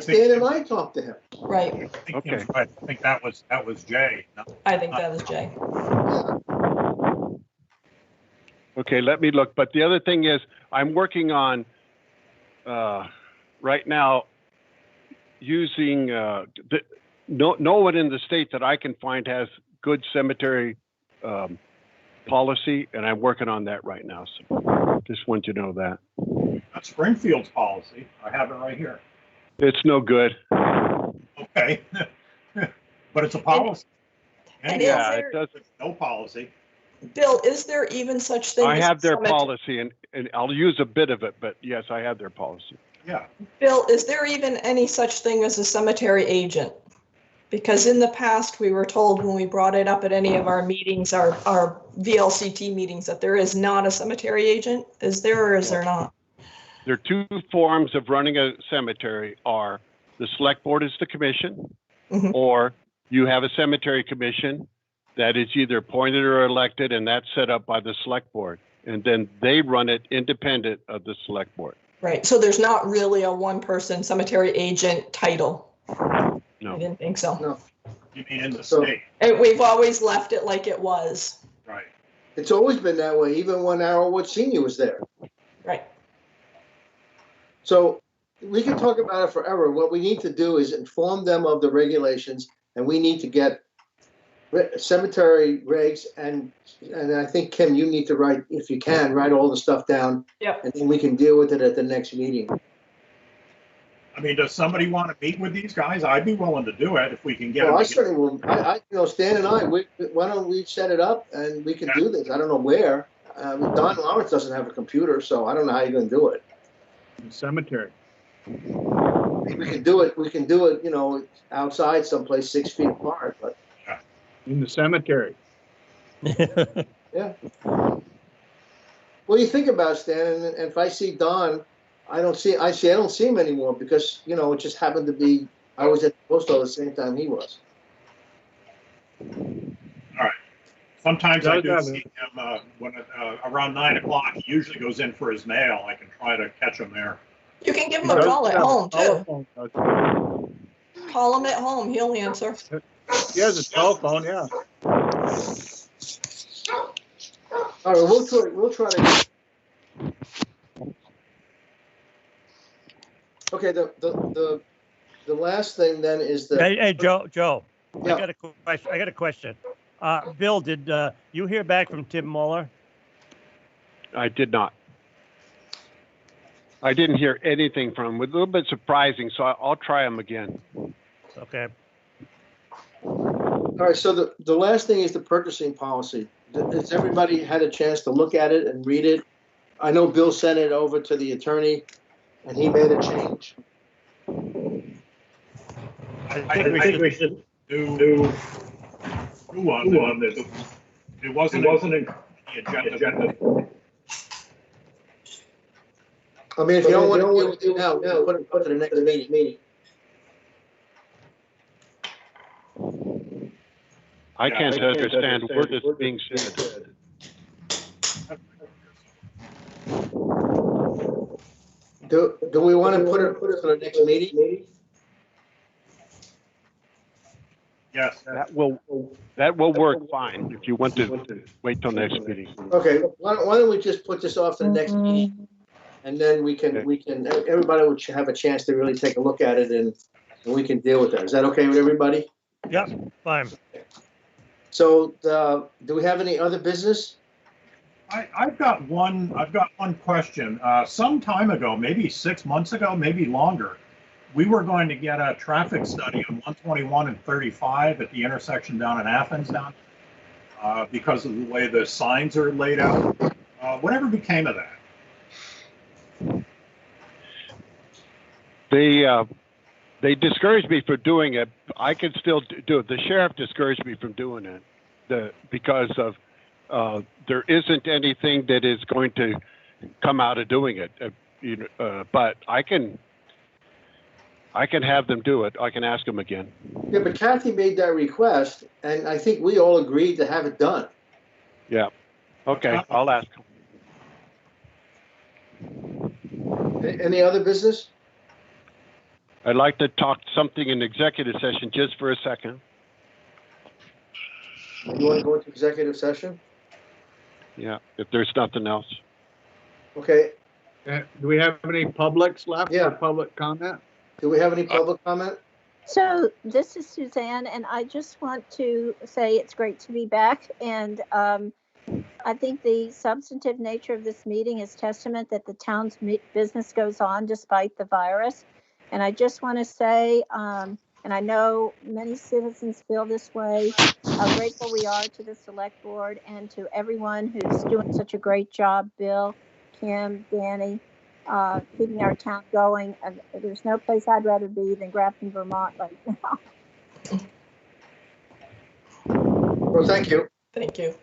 Stan and I talked to him. Right. Okay. I think that was Jay. No. I think that was Jay. Okay, let me look. But the other thing is, I'm working on right now using no one in the state that I can find has good cemetery policy, and I'm working on that right now. So just want you to know that. That's Springfield's policy. I have it right here. It's no good. Okay. But it's a policy. And yeah, there, it does. No policy. Bill, is there even such thing I as have their cemetery? policy, and I'll use a bit of it, but yes, I have their policy. Yeah. Bill, is there even any such thing as a cemetery agent? Because in the past, we were told when we brought it up at any of our meetings, our VLCT meetings, that there is not a cemetery agent. Is there or is there not? There are two forms of running a cemetery: are the select board is the commission, or you have a cemetery commission that is either appointed or elected, and that's set up by the select board, and then they run it independent of the select board. Right. So there's not really a one-person cemetery agent title. No. I didn't think so. No. You mean in the state? And we've always left it like it was. Right. It's always been that way, even when Arrowwood Senior was there. Right. So we can talk about it forever. What we need to do is inform them of the regulations, and we need to get cemetery regs, and I think, Kim, you need to write, if you can, write all the stuff down. Yep. And then we can deal with it at the next meeting. I mean, does somebody want to meet with these guys? I'd be willing to do it if we can get Well, them. I certainly will. Stan and I, why don't we set it up and we can do this? I don't know where. Don Lawrence doesn't have a computer, so I don't know how you're going to do it. Cemetery. We can do it, outside someplace 6 feet apart, but. In the cemetery. Yeah. Well, you think about it, Stan, and if I see Don, I don't see him anymore because, it just happened to be, I was at the post office the same time he was. All right. Sometimes I do see him when around 9 o'clock. He usually goes in for his mail. I can try to catch him there. You can give him a call at home, too. Call him at home. He'll answer. He has a cell phone, yeah. All right, we'll try to. Okay, the last thing then is the. Hey, Joe. Yeah. I got a question. Bill, did you hear back from Tim Muller? I did not. I didn't hear anything from him. It was a little bit surprising, so I'll try him again. Okay. All right, so the last thing is the purchasing policy. Has everybody had a chance to look at it and read it? I know Bill sent it over to the attorney, and he made a change. I think we should do one that it wasn't in the agenda. I mean, if you don't want to deal with it now, put it to the next meeting. I can't understand a word that's being said. Do we want to put it for the next meeting? Yes. That will work fine if you want to wait till next meeting. Okay, why don't we just put this off to the next meeting? And then everybody would have a chance to really take a look at it and we can deal with that. Is that okay with everybody? Yep, fine. So, do we have any other business? I've got one question. Some time ago, maybe 6 months ago, maybe longer, we were going to get a traffic study on 121 and 35 at the intersection down in Athens because of the way the signs are laid out. Whatever became of that? They discouraged me from doing it. I can still do it. The sheriff discouraged me from doing it because of there isn't anything that is going to come out of doing it. But I can have them do it. I can ask them again. Yeah, but Kathy made that request, and I think we all agreed to have it done. Yeah. Okay, I'll ask them. Any other business? I'd like to talk something in executive session just for a second. You want to go into executive session? Yeah, if there's nothing else. Okay. Do we have any publics left Yeah. for public comment? Do we have any public comment? So this is Suzanne, and I just want to say it's great to be back. And I think the substantive nature of this meeting is testament that the town's business goes on despite the virus. And I just want to say, and I know many citizens feel this way, how grateful we are to the select board and to everyone who's doing such a great job, Bill, Kim, Danny, keeping our town going. There's no place I'd rather be than Grafton, Vermont right now. Well, thank you. Thank you.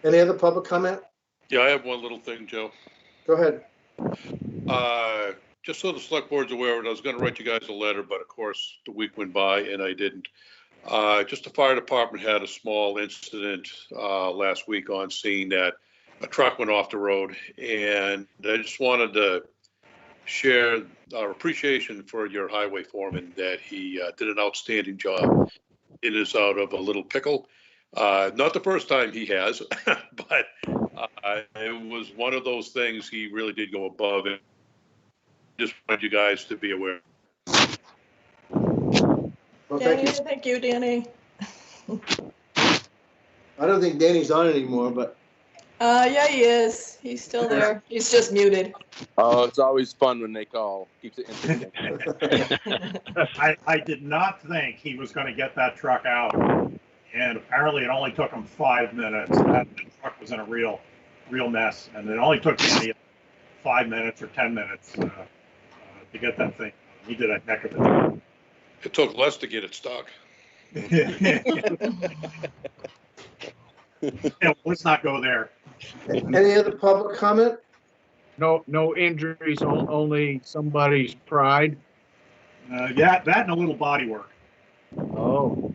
Any other public comment? Yeah, I have one little thing, Joe. Go ahead. Just so the select board's aware of it, I was going to write you guys a letter, but of course the week went by and I didn't. Just the fire department had a small incident last week on scene that a truck went off the road, and I just wanted to share our appreciation for your highway foreman that he did an outstanding job. It is out of a little pickle. Not the first time he has, but it was one of those things he really did go above it. Just wanted you guys to be aware. Well, Danny, thank you, Danny. I don't think Danny's on anymore, but. Yeah, he is. He's still there. He's just muted. Oh, it's always fun when they call. Keeps it interesting. I did not think he was going to get that truck out, and apparently it only took him 5 minutes. That truck was in a real mess, and it only took Danny 5 minutes or 10 minutes to get that thing. He did a heck of a job. It took less to get it stuck. Yeah, let's not go there. Any other public comment? No injuries, only somebody's pride. Yeah, that and a little body work. Oh.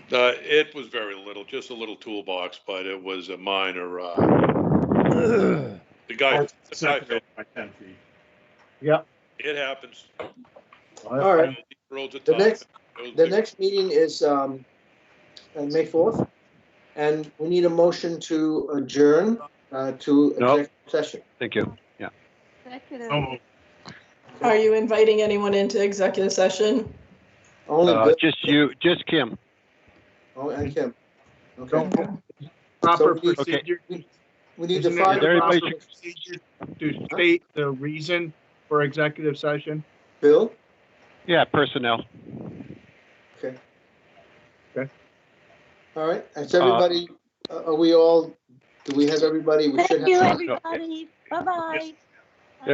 It was very little, just a little toolbox, but it was a minor. The guy fell. By 10 feet. Yep. It happens. All right. The next meeting is on May 4th, and we need a motion to adjourn to executive session. Thank you. Yeah. Are you inviting anyone into executive session? Only just you, just Kim. Oh, and Kim. Okay. Proper So procedure. We need to Isn't find there a proper procedure to state the reason for executive session? Bill? Yeah, personnel. Okay. Okay. All right. Is everybody, are we all, do we have everybody? We should Thank you, have. everybody. Bye-bye.